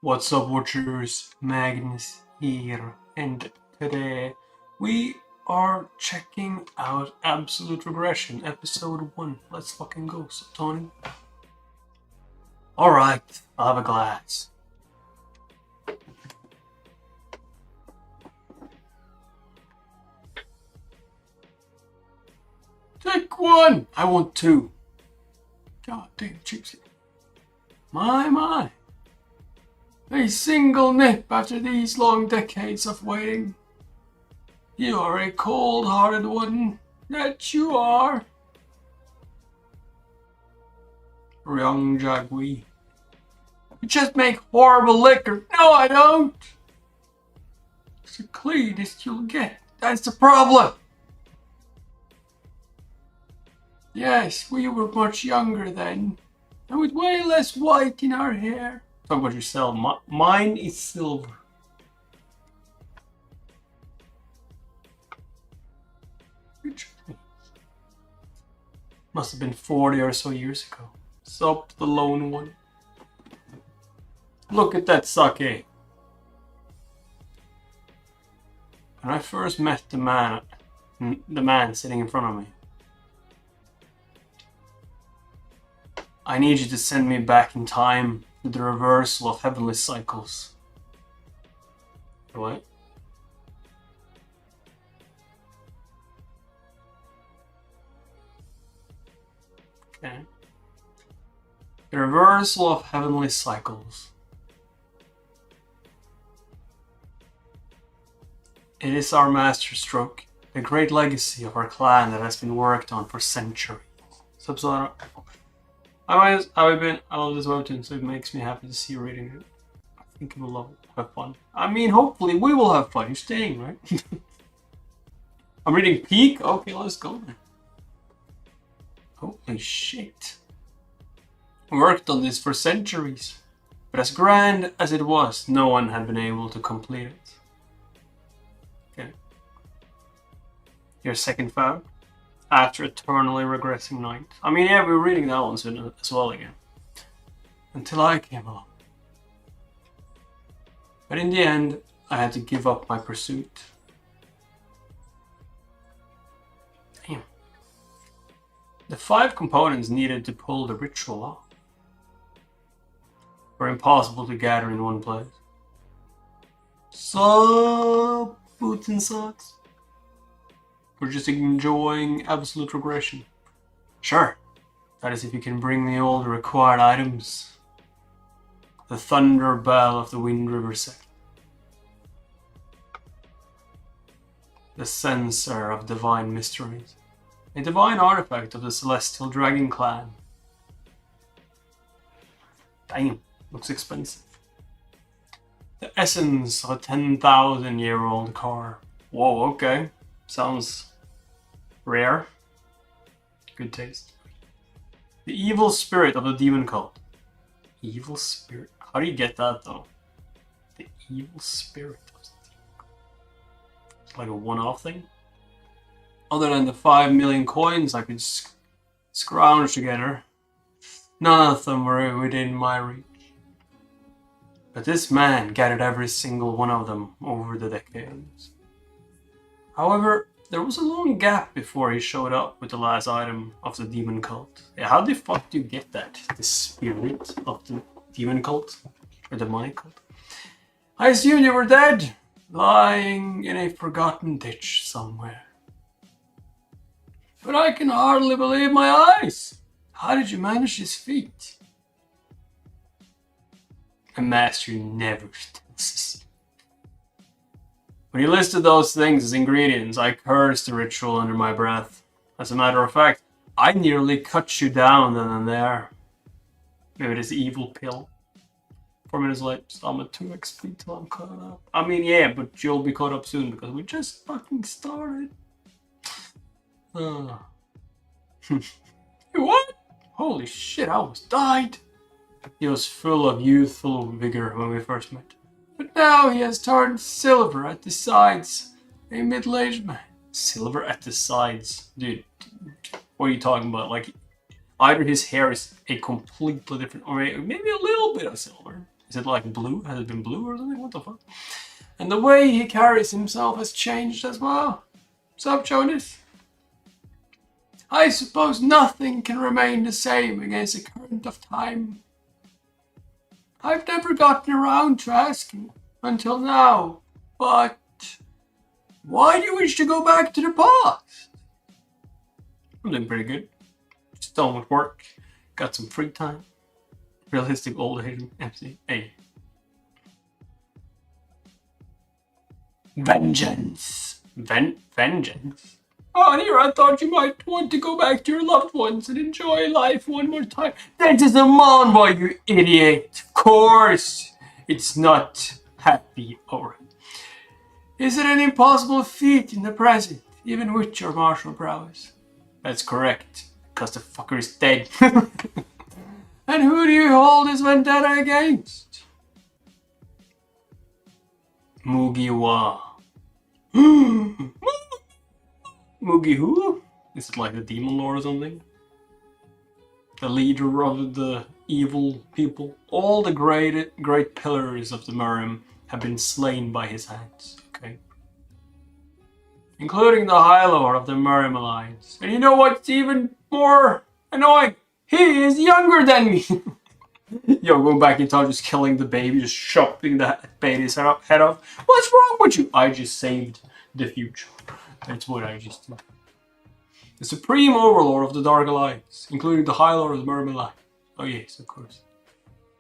What's up, watchers? Magnus here, and today we are checking out Absolute Regression, episode 1. Let's fucking go, so Tony. Alright, I'll have a glass. Take one! I want two. God damn, gypsy. My. A single nip after these long decades of waiting. You are a cold-hearted one, that you are. Young Jagwe. You just make horrible liquor. No, I don't. It's the cleanest you'll get. That's the problem. Yes, we were much younger then, and with way less white in our hair. Talk about yourself. Mine is silver. Must have been 40 or so years ago. Sup, the lone one. Look at that sake. When I first met the man sitting in front of me, I need you to send me back in time to the reversal of heavenly cycles. What? Okay. The reversal of heavenly cycles. It is our masterstroke, the great legacy of our clan that has been worked on for centuries. Sub-Zara. I love this webtoon, so it makes me happy to see you reading it. I think you will have fun. I mean, hopefully we will have fun. You're staying, right? I'm reading Peak? Okay, let's go then. Holy shit. I worked on this for centuries, but as grand as it was, no one had been able to complete it. Okay. Your second found? After eternally regressing night. I mean, yeah, we were reading that one soon as well again. Until I came along. But in the end, I had to give up my pursuit. Damn. The 5 components needed to pull the ritual off were impossible to gather in one place. So, boots and socks. We're just enjoying absolute regression. Sure. That is if you can bring me all the required items. The thunder bell of the Wind River set. The censer of divine mysteries. A divine artifact of the celestial dragon clan. Damn, looks expensive. The essence of a 10,000-year-old car. Whoa, okay. Sounds rare. Good taste. The evil spirit of the demon cult. Evil spirit? How do you get that though? The evil spirit of the demon cult. It's like a one-off thing? Other than the 5 million coins I could scrounge together, none of them were within my reach. But this man gathered every single one of them over the decades. However, there was a long gap before he showed up with the last item of the demon cult. Yeah, how the fuck do you get that? The spirit of the demon cult? Or demonic cult? I assumed you were dead, lying in a forgotten ditch somewhere. But I can hardly believe my eyes. How did you manage this feat? A master never tells us. When you listed those things as ingredients, I cursed the ritual under my breath. As a matter of fact, I nearly cut you down then and there. Maybe this evil pill. 4 minutes late, so I'm at 2 XP till I'm caught up. I mean, yeah, but you'll be caught up soon because we just fucking started. What? Holy shit, I almost died. He was full of youthful vigor when we first met. But now he has turned silver at the sides. A middle-aged man. Silver at the sides? Dude, what are you talking about? Like, either his hair is a completely different, or maybe a little bit of silver. Is it like blue? Has it been blue or something? What the fuck? And the way he carries himself has changed as well. What's up, Jonas? I suppose nothing can remain the same against the current of time. I've never gotten around to asking until now, but why do you wish to go back to the past? I'm doing pretty good. Just done with work. Got some free time. Realistic old age MC. Hey. Vengeance. Vengeance? Oh, here, I thought you might want to go back to your loved ones and enjoy life one more time. That is a man, boy, you idiot. Of course, it's not happy or. Is it an impossible feat in the present, even with your martial prowess? That's correct, because the fucker is dead. And who do you hold this vendetta against? Mugiwara. Mugi who? Is it like the demon lord or something? The leader of the evil people. All the great pillars of the Merim have been slain by his hands. Okay. Including the High Lord of the Merim Alliance. And you know what's even more annoying? He is younger than me! Yo, going back in time, just killing the baby, just chopping the baby's head off. What's wrong with you? I just saved the future. That's what I just did. The Supreme Overlord of the Dark Alliance, including the High Lord of the Merim Alliance. Oh yes, of course.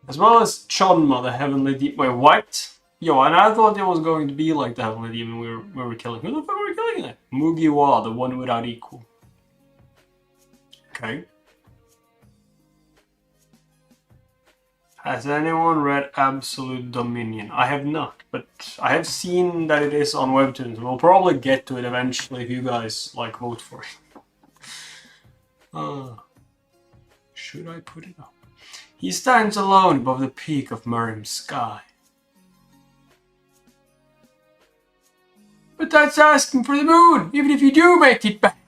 As well as Chonma, the Heavenly Demon. Wait, what? Yo, and I thought it was going to be like the Heavenly Demon we were killing. Who the fuck were we killing then? Mugiwara, the one without equal. Okay. Has anyone read Absolute Dominion? I have not, but I have seen that it is on webtoons. We'll probably get to it eventually if you guys like vote for it. Should I put it up? He stands alone above the peak of Merim's sky. But that's asking for the moon, even if you do make it back.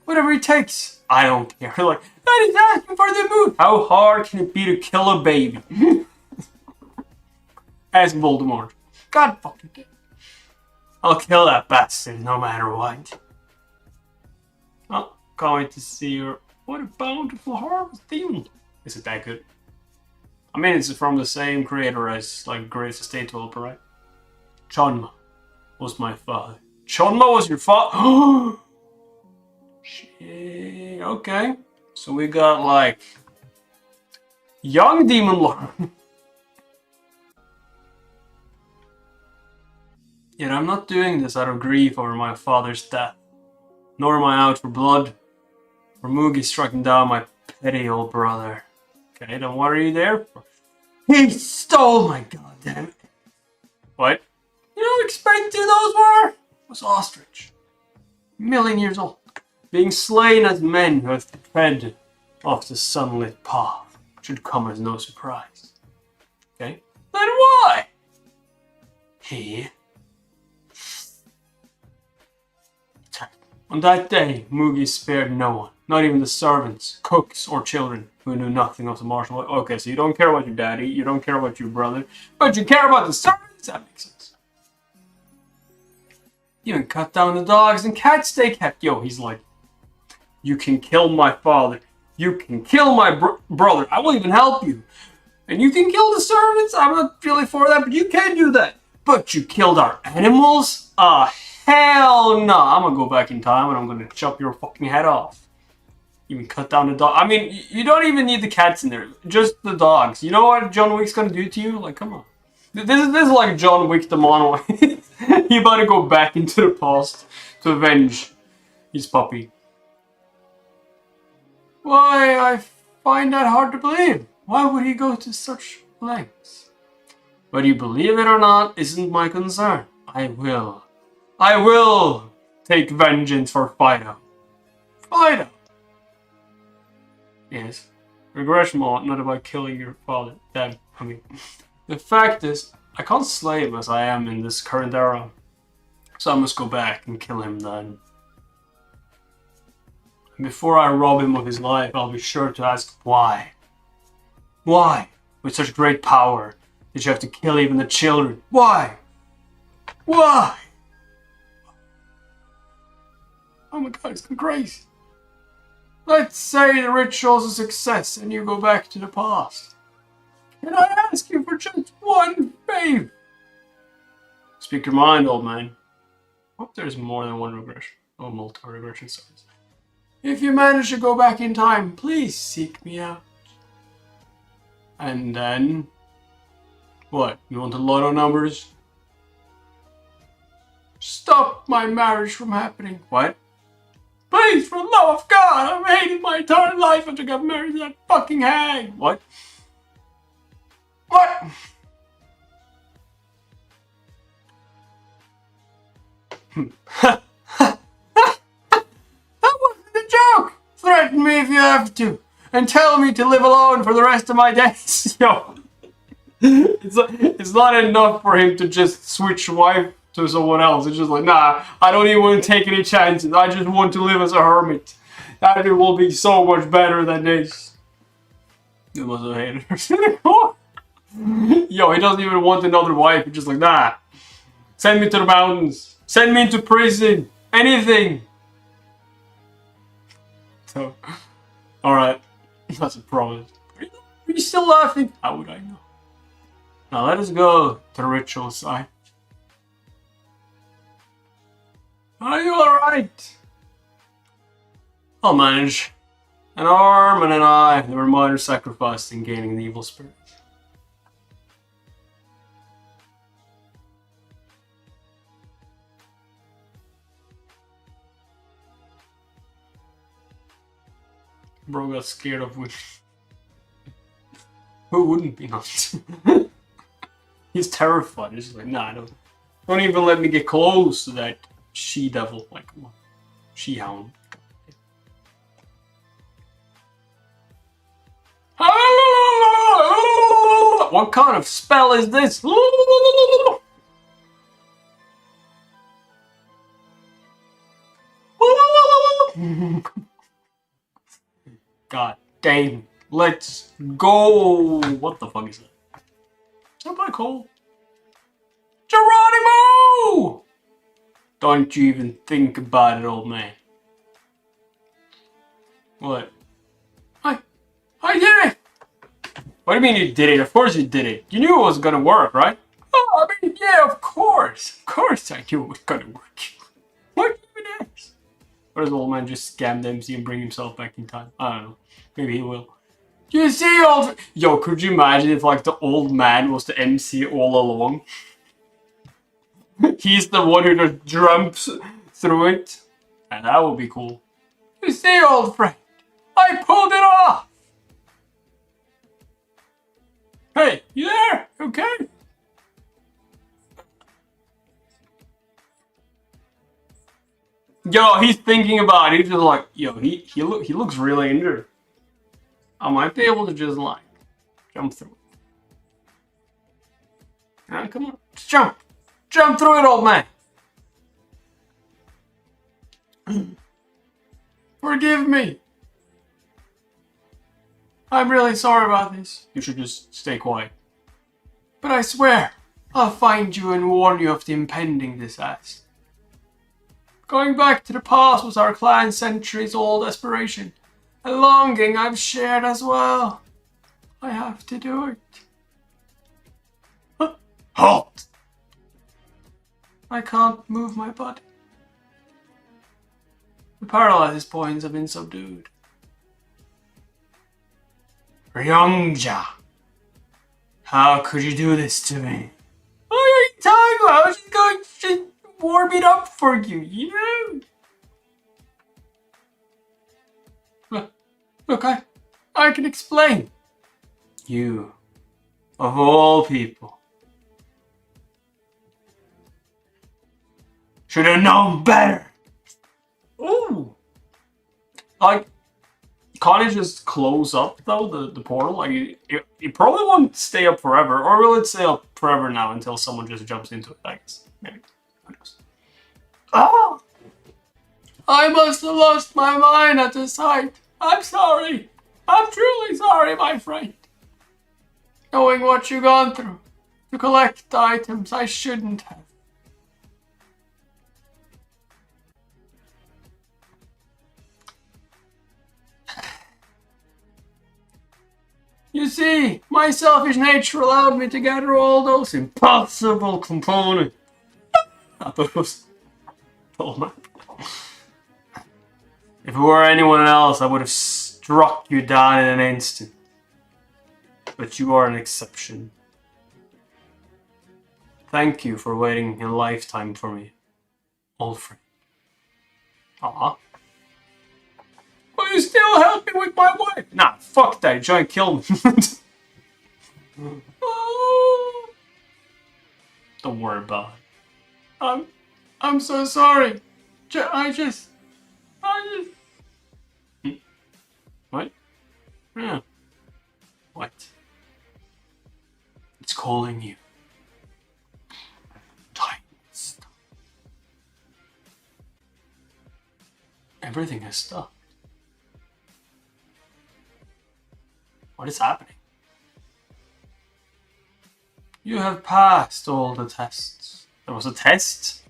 Whatever it takes. I don't care. Like, that is asking for the moon. How hard can it be to kill a baby? Ask Voldemort. God fucking damn. I'll kill that bastard no matter what. Oh, can't wait to see her. What a bountiful harvest demon. Is it that good? I mean, it's from the same creator as, like, Greatest Estate Developer, right? Chonma was my father. Chonma was your father? Shit, okay. So we got, like, young demon lord. Yet I'm not doing this out of grief over my father's death. Nor am I out for blood. For Mugi striking down my petty old brother. Okay, then what are you there for? He stole my goddamn... What? You know how expensive those were? It was ostrich. A million years old. Being slain as men who have tread off the sunlit path should come as no surprise. Okay? Then why? He... On that day, Mugi spared no one. Not even the servants, cooks, or children who knew nothing of the martial art. Okay, so you don't care about your daddy, you don't care about your brother, but you care about the servants? That makes sense. You even cut down the dogs and cats they kept. Yo, he's like, you can kill my father. You can kill my brother. I will even help you. And you can kill the servants. I'm not really for that, but you can do that. But you killed our animals? Hell no. I'm gonna go back in time and I'm gonna chop your fucking head off. Even cut down the dog. I mean, you don't even need the cats in there. Just the dogs. You know what John Wick's gonna do to you? Like, come on. This is like John Wick the mono. He about to go back into the past to avenge his puppy. Why, I find that hard to believe. Why would he go to such lengths? Whether you believe it or not isn't my concern. I will take vengeance for Fido. Fido! Yes. Regression mode, not about killing your father. Dad, I mean. The fact is, I can't slay him as I am in this current era. So I must go back and kill him then. And before I rob him of his life, I'll be sure to ask why. Why, with such great power, Did you have to kill even the children? Why? Why? Oh my god, it's gone crazy. Let's say the ritual's a success and you go back to the past. Can I ask you for just one favor? Speak your mind, old man. Hope there's more than one regression. Or multiple regression stories. If you manage to go back in time, please seek me out. And then... What? You want the lotto numbers? Stop my marriage from happening. What? Please, for the love of God, I've hated my entire life after I got married to that fucking hag. What? What? That wasn't a joke! Threaten me if you have to. And tell me to live alone for the rest of my days. Yo. It's not enough for him to just switch wife to someone else. It's just like, nah, I don't even want to take any chances. I just want to live as a hermit. That it will be so much better than this. You must have hated her. Yo, he doesn't even want another wife. He's just like, nah. Send me to the mountains. Send me into prison. Anything. So, alright. That's a promise. Are you still laughing? How would I know? Now let us go to the ritual site. Are you alright? I'll manage. An arm and an eye. They were minor sacrificed in gaining the evil spirit. Bro got scared of women. Who wouldn't be not? He's terrified. He's just like, nah, don't even let me get close to that she-devil. Like, come on. She-hound. What kind of spell is this? God damn. Let's go. What the fuck is that? Is that Black Hole? Geronimo! Don't you even think about it, old man. What? I did it! What do you mean you did it? Of course you did it. You knew it was gonna work, right? Oh, I mean, yeah, of course. Of course I knew it was gonna work. What even ask? Or does the old man just scam the MC and bring himself back in time? I don't know. Maybe he will. You see, old... Yo, could you imagine if, like, the old man was the MC all along? He's the one who just jumps through it. And that would be cool. You see, old friend, I pulled it off! Hey, you there? Okay? Yo, he's thinking about it. He's just like, yo, he looks really injured. I might be able to just, like, jump through it. Ah, come on, just jump. Jump through it, old man. Forgive me. I'm really sorry about this. You should just stay quiet. But I swear, I'll find you and warn you of the impending disaster. Going back to the past was our clan's centuries-old aspiration. A longing I've shared as well. I have to do it. Halt! I can't move my body. The paralysis points have been subdued. Ryongja, how could you do this to me? What are you talking about? I was just going to warm it up for you, you know? Look, I can explain. You, of all people, should have known better. Ooh. Like, can't it just close up, though, the portal? Like, it probably won't stay up forever. Or will it stay up forever now until someone just jumps into it, I guess. Maybe. Who knows? Oh! I must have lost my mind at the sight. I'm sorry. I'm truly sorry, my friend. Knowing what you've gone through. to collect items I shouldn't have. You see, my selfish nature allowed me to gather all those impossible components. I thought it was told me. If it were anyone else, I would have struck you down in an instant. But you are an exception. Thank you for waiting a lifetime for me, old friend. Aw. Will you still help me with my wife? Nah, fuck that. Try and kill me. Don't worry about it. I'm so sorry. I just. What? Yeah. What? It's calling you. Time stop. Everything has stopped. What is happening? You have passed all the tests. There was a test?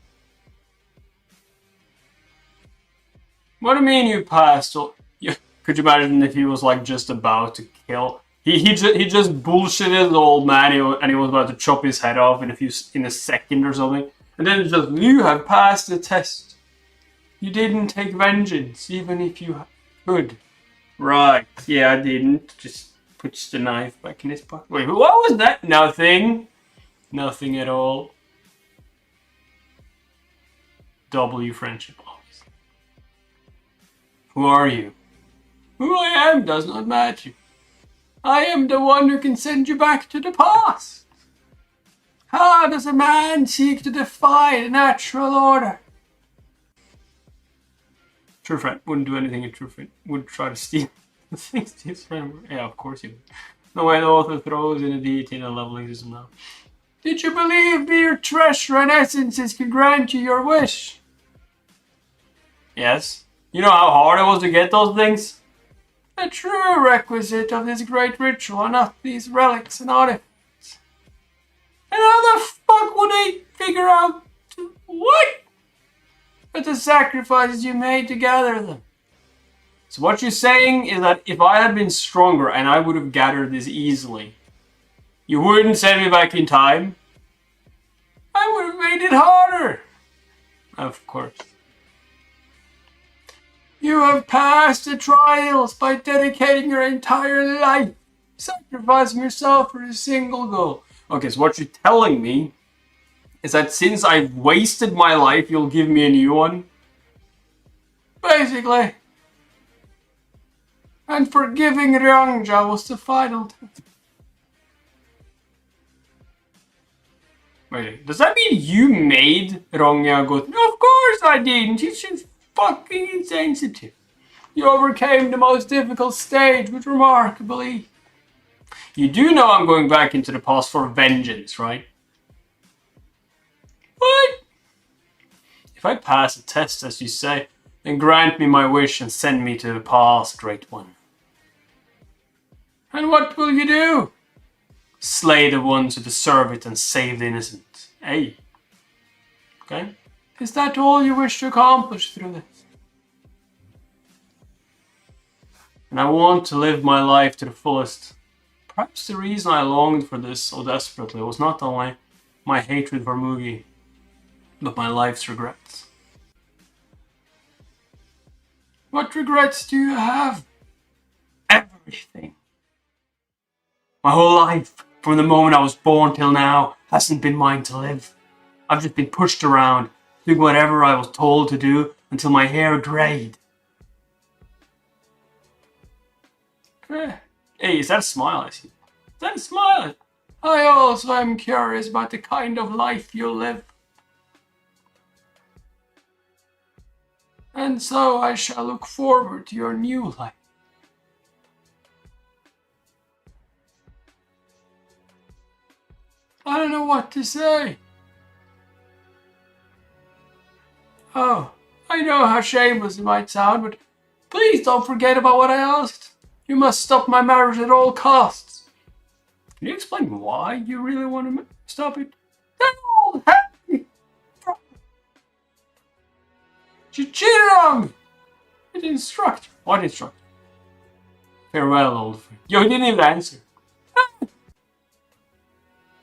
What do you mean you passed all... Could you imagine if he was like just about to kill... He just bullshitted the old man and he was about to chop his head off in a second or something. And then it's just, you have passed the test. You didn't take vengeance, even if you could. Right, yeah, I didn't. Just puts the knife back in his pocket. Wait, what was that? Nothing. Nothing at all. W friendship, obviously. Who are you? Who I am does not matter. I am the one who can send you back to the past. How does a man seek to defy the natural order? True friend wouldn't do anything a true friend would try to steal the things his friend would. Yeah, of course he would. No way the author throws in a deity in a leveling system now. Did you believe mere treasure and essences could grant you your wish? Yes. You know how hard it was to get those things? A true requisite of this great ritual are not these relics and artifacts. And how the fuck would they figure out what? But the sacrifices you made to gather them. So what you're saying is that if I had been stronger and I would have gathered this easily, you wouldn't send me back in time? I would have made it harder. Of course. You have passed the trials by dedicating your entire life, sacrificing yourself for a single goal. Okay, so what you're telling me is that since I've wasted my life, you'll give me a new one? Basically. And forgiving Ryangja was the final test. Wait, does that mean you made Ryangja go? No, of course I didn't. She's just fucking insensitive. You overcame the most difficult stage with remarkable ease. You do know I'm going back into the past for vengeance, right? What? If I pass a test, as you say, then grant me my wish and send me to the past, Great One. And what will you do? Slay the ones who deserve it and save the innocent. Hey. Okay? Is that all you wish to accomplish through this? And I want to live my life to the fullest. Perhaps the reason I longed for this so desperately was not only my hatred for Mugi, but my life's regrets. What regrets do you have? Everything. My whole life, from the moment I was born till now, hasn't been mine to live. I've just been pushed around, doing whatever I was told to do until my hair greyed. Hey, is that a smile I see? Is that a smile? I also am curious about the kind of life you'll live. And so I shall look forward to your new life. I don't know what to say. Oh, I know how shameless it might sound, but please don't forget about what I asked. You must stop my marriage at all costs. Can you explain why you really want to Stop it. No! Hey! She cheated on me! What instructor? What instructor? Farewell, old friend. Yo, he didn't even answer.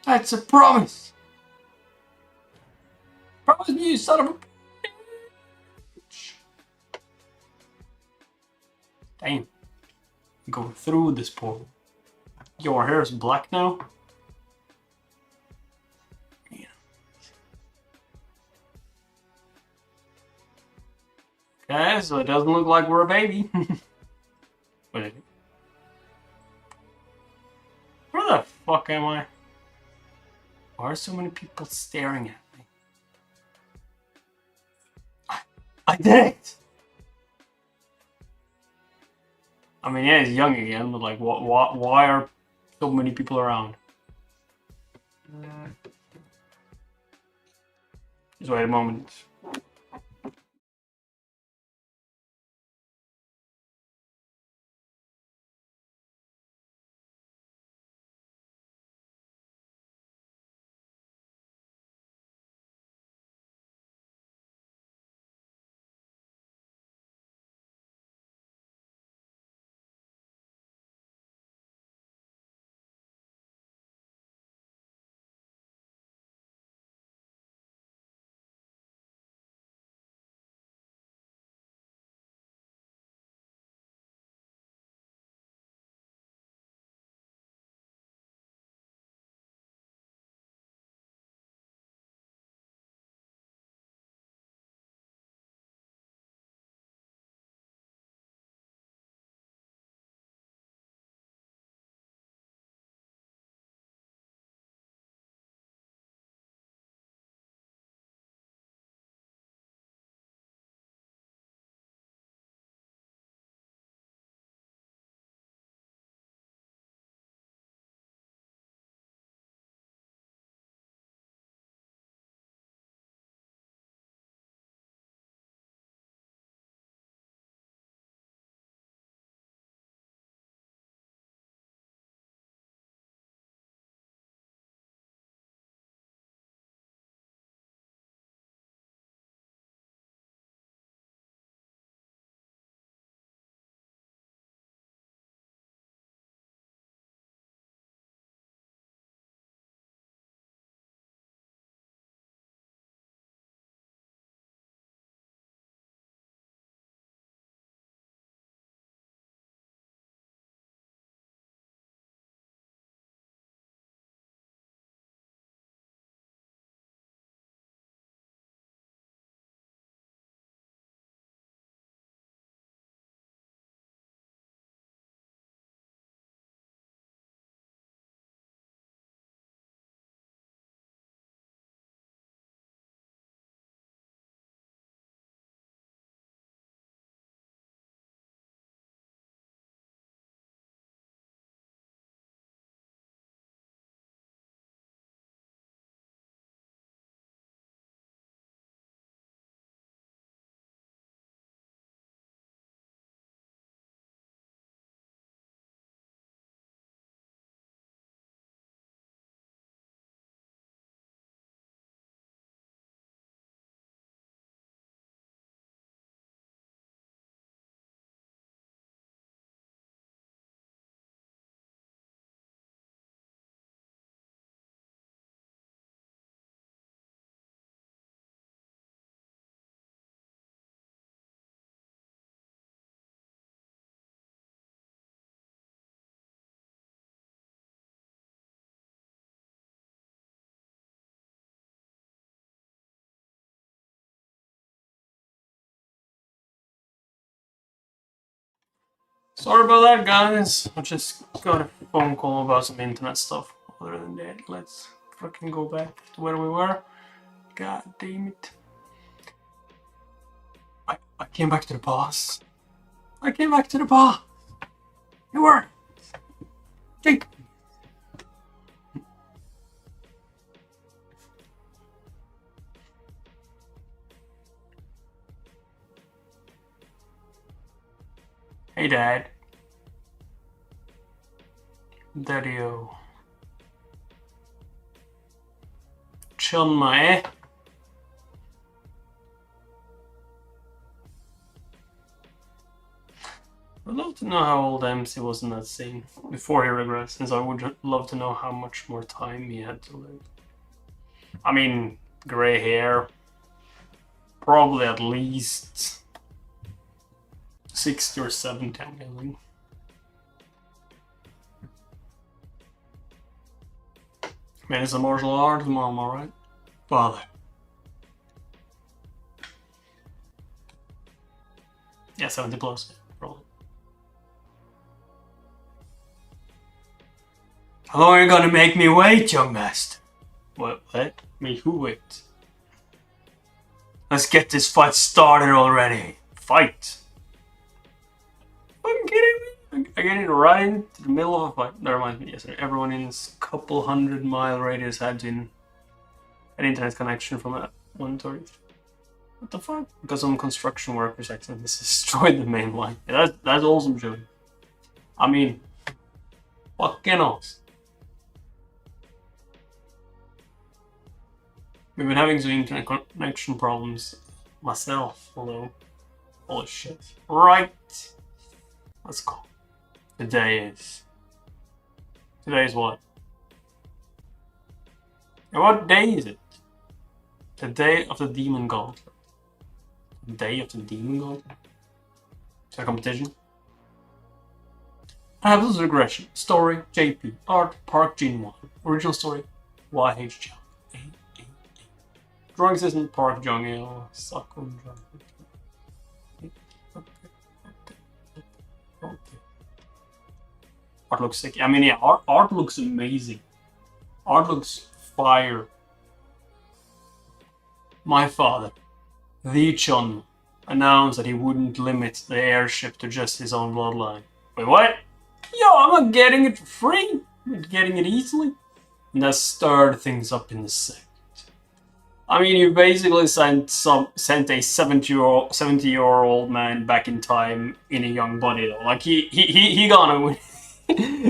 That's a promise. Promise me, you son of a bitch. Damn. Go through this portal. Your hair is black now? Yeah. Okay, so it doesn't look like we're a baby. Wait. Where the fuck am I? Why are so many people staring at me? I did it! I mean, yeah, he's young again, but like, why are so many people around? Just wait a moment. Sorry about that, guys. I just got a phone call about some internet stuff. Other than that, let's fucking go back to where we were. God damn it. I came back to the boss. I came back to the boss. You were. Jake. Hey, Dad. Daddy-o. Chunma, eh? I'd love to know how old MC was in that scene before he regressed, since I would love to know how much more time he had to live. I mean, grey hair, probably at least 60 or 70, I'm guessing. Man, it's a martial art, mom, alright? Father. Yeah, 70 plus, probably. How long are you gonna make me wait, young master? What? Make who wait? Let's get this fight started already. Fight? Fucking kidding me? I get it right into the middle of a fight. That reminds me, yesterday, everyone in this couple 100-mile radius had an internet connection from a 133. What the fuck? Because some construction workers accidentally destroyed the main line. Yeah, that's awesome, Joey. I mean, fucking awesome. We've been having some internet connection problems myself, although, holy shit. Right. Let's go. Today is what? And what day is it? The day of the Demon Gauntlet. The day of the Demon Gauntlet? Is that a competition? Happens Regression. Story, JP. Art, Park Jin-won. Original story, YH Chow. Drawing assistant, Park Jong-il. Sakun Okay. Art looks sick. I mean, yeah, art looks amazing. Art looks fire. My father, the Chun, announced that he wouldn't limit the airship to just his own bloodline. Wait, what? Yo, I'm not getting it for free. I'm not getting it easily. And that stirred things up in the sect. I mean, you basically sent a 70-year-old man back in time in a young body, though. Like he gonna win.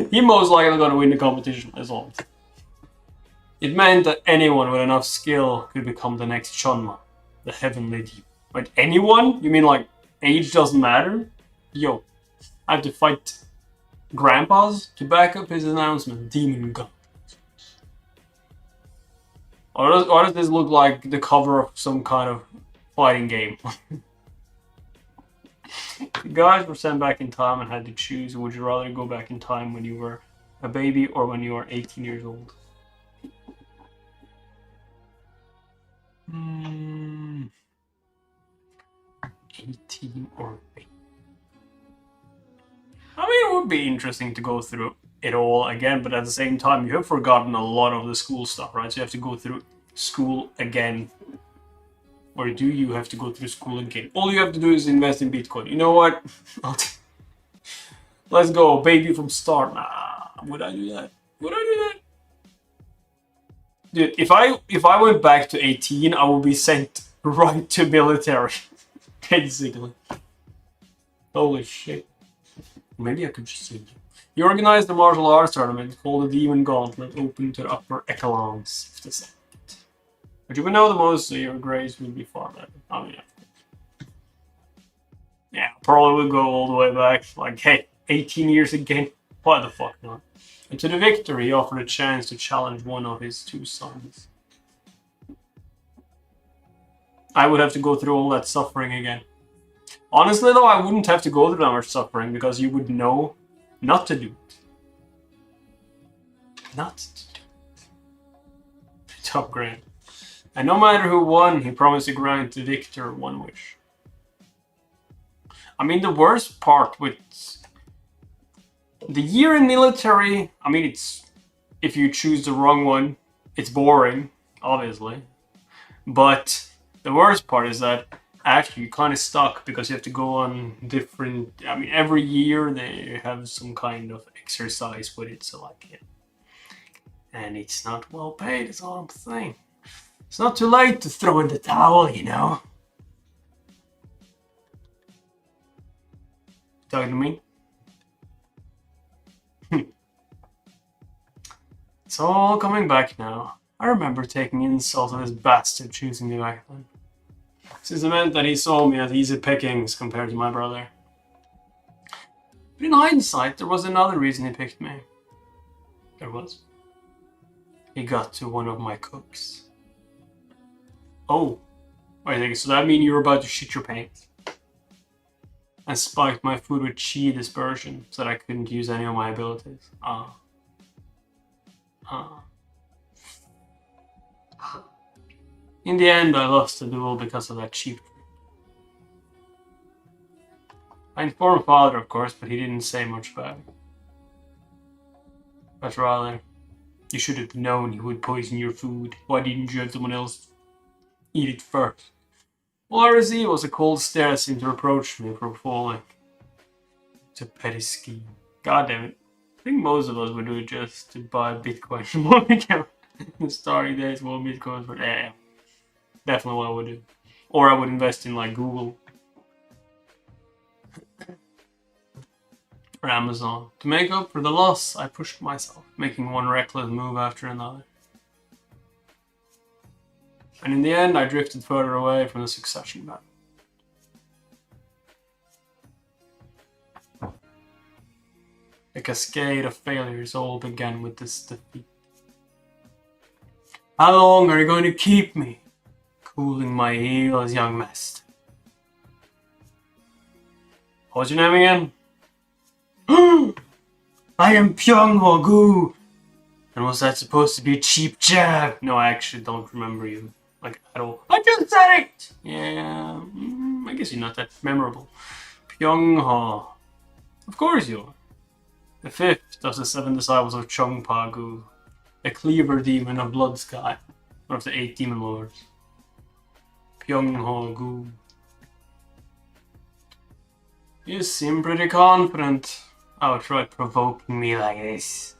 He most likely gonna win the competition as well. It meant that anyone with enough skill could become the next Chunma, the heavenly demon. But anyone? You mean like age doesn't matter? Yo, I have to fight grandpas to back up his announcement. Demon gun. Or does this look like the cover of some kind of fighting game? The guys were sent back in time and had to choose. Would you rather go back in time when you were a baby or when you were 18 years old? 18 or baby. I mean, it would be interesting to go through it all again, but at the same time, you have forgotten a lot of the school stuff, right? So you have to go through school again. Or do you have to go through school again? All you have to do is invest in Bitcoin. You know what? Let's go, baby from start. Nah, would I do that? Would I do that? Dude, if I went back to 18, I would be sent right to military. Basically. Holy shit. Maybe I could just say he organized the martial arts tournament called the Demon Gauntlet, open to the upper echelons of the sect. But you would know the most of your grades would be far better. I mean, yeah, probably would go all the way back. Like, hey, 18 years again? Why the fuck not? And to the victor, he offered a chance to challenge one of his two sons. I would have to go through all that suffering again. Honestly, though, I wouldn't have to go through that much suffering because you would know not to do it. Not to do it. Top grade. And no matter who won, he promised to grant the victor one wish. I mean, the worst part with the year in military, I mean, it's if you choose the wrong one, it's boring, obviously. But the worst part is that actually you're kind of stuck because you have to go on different, I mean, every year they have some kind of exercise with it, so like, yeah. And it's not well paid, is all I'm saying. It's not too late to throw in the towel, you know? Talking to me? It's all coming back now. I remember taking insult of this bastard choosing me back then. Since it meant that he saw me as easy pickings compared to my brother. But in hindsight, there was another reason he picked me. There was. He got to one of my cooks. Oh. Wait a second, so that means you were about to shit your pants? And spiked my food with chi dispersion so that I couldn't use any of my abilities. In the end, I lost the duel because of that cheap trick. I informed father, of course, but he didn't say much about it. But rather, you should have known he would poison your food. Why didn't you have someone else eat it first? All I received was a cold stare that seemed to reproach me for falling. It's a petty scheme. God damn it. I think most of us would do it just to buy Bitcoin. One account. In the starting days, one Bitcoin, but yeah. Definitely what I would do. Or I would invest in like Google. Or Amazon. To make up for the loss, I pushed myself, making one reckless move after another. And in the end, I drifted further away from the succession battle. A cascade of failures all began with this defeat. How long are you going to keep me? Cooling my heels, young master. What's your name again? I am Pyong-ho-gu. And was that supposed to be a cheap jab? No, I actually don't remember you. Like, at all. I just said it! Yeah, I guess you're not that memorable. Pyong-ho. Of course you are. The fifth of the 7 disciples of Chong-pa-gu. The cleaver demon of Blood Sky. One of the 8 demon lords. Pyong-ho-gu. You seem pretty confident. Outright provoking me like this.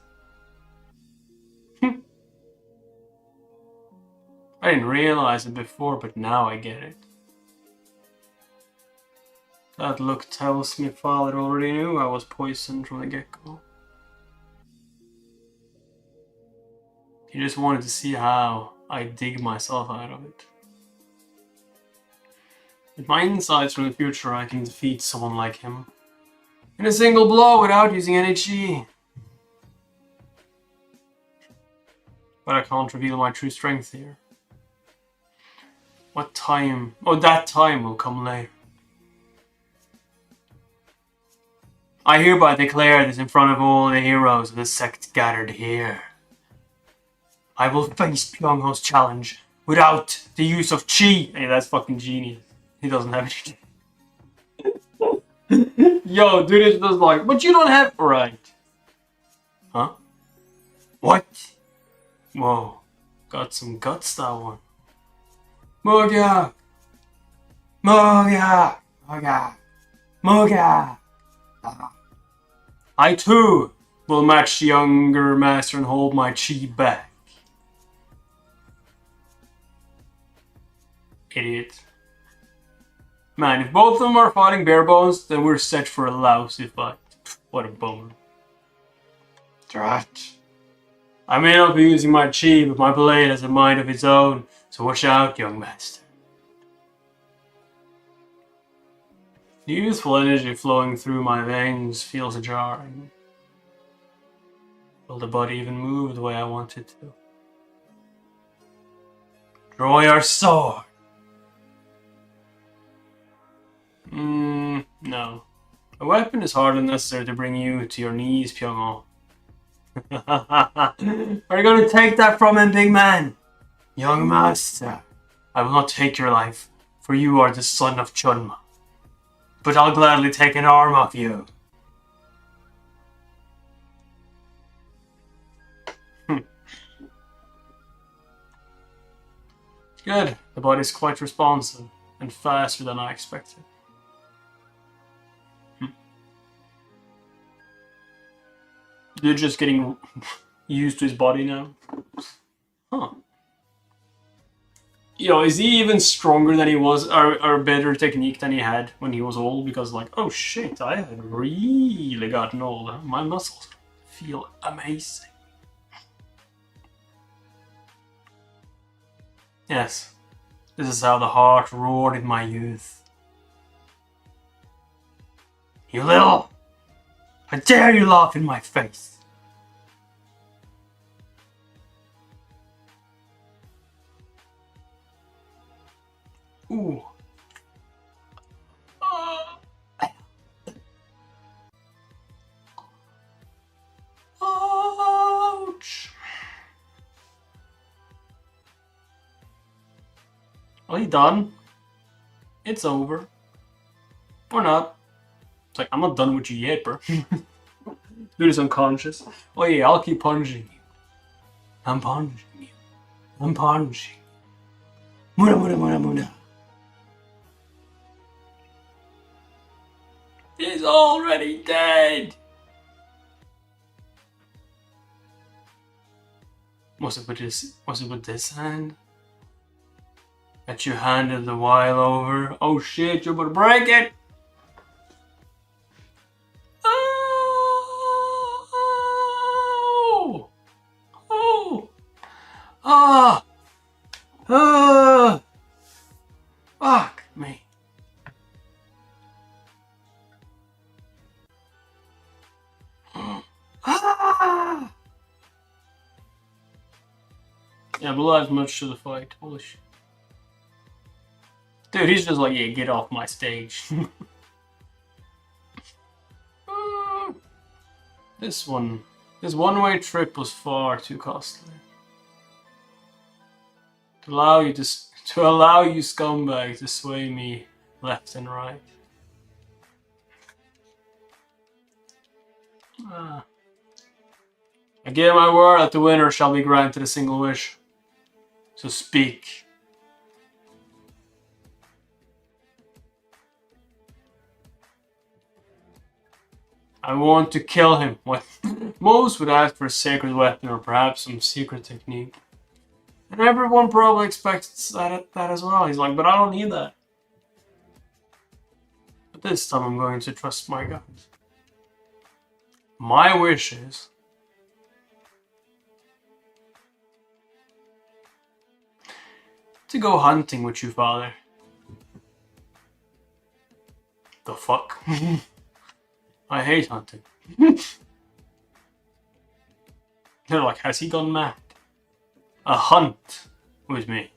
I didn't realize it before, but now I get it. That look tells me father already knew I was poisoned from the get-go. He just wanted to see how I dig myself out of it. With my insights from the future, I can defeat someone like him. In a single blow without using any chi. But I can't reveal my true strength here. What time? Oh, that time will come later. I hereby declare this in front of all the heroes of the sect gathered here. I will face Pyong-ho's challenge without the use of chi. Hey, that's fucking genius. He doesn't have any. Yo, dude is just like, but you don't have... Right. Huh? What? Whoa. Got some guts, that one. Moga! Moga! Moga! Moga! I too will match the younger master and hold my chi back. Idiot. Man, if both of them are fighting bare bones, then we're set for a lousy fight. What a bummer. Drat. I may not be using my chi, but my blade has a mind of its own, so watch out, young master. The youthful energy flowing through my veins feels jarring. Will the body even move the way I want it to? Draw your sword! No. A weapon is hardly necessary to bring you to your knees, Pyong-ho. Are you going to take that from him, big man? Young master, I will not take your life, for you are the son of Chunma. But I'll gladly take an arm off you. Good. The body's quite responsive, and faster than I expected. You're just getting used to his body now? Huh. Yo, is he even stronger than he was, or better technique than he had when he was old? Because like, oh shit, I had really gotten old. My muscles feel amazing. Yes, this is how the heart roared in my youth. You little! How dare you laugh in my face! Ooh. Ouch! Are you done? It's over. Or not. It's like, I'm not done with you yet, bro. Do this unconscious. Oh yeah, I'll keep punching you. I'm punching you. I'm punching. Muna muna muna muna. He's already dead. Was it with this hand? That you handed the while over? Oh shit, you're about to break it! Oh! Oh! Ah! Ah! Fuck me. Ah! Yeah, Blue adds much to the fight. Holy shit. Dude, he's just like, yeah, get off my stage. This one-way trip was far too costly. To allow you scumbag to sway me left and right. I give my word that the winner shall be granted a single wish. So speak. I want to kill him. What? Most would ask for a sacred weapon or perhaps some secret technique. And everyone probably expects that as well. He's like, but I don't need that. But this time I'm going to trust my gut. My wish is to go hunting with you, father. The fuck? I hate hunting. They're like, has he gone mad? A hunt with me.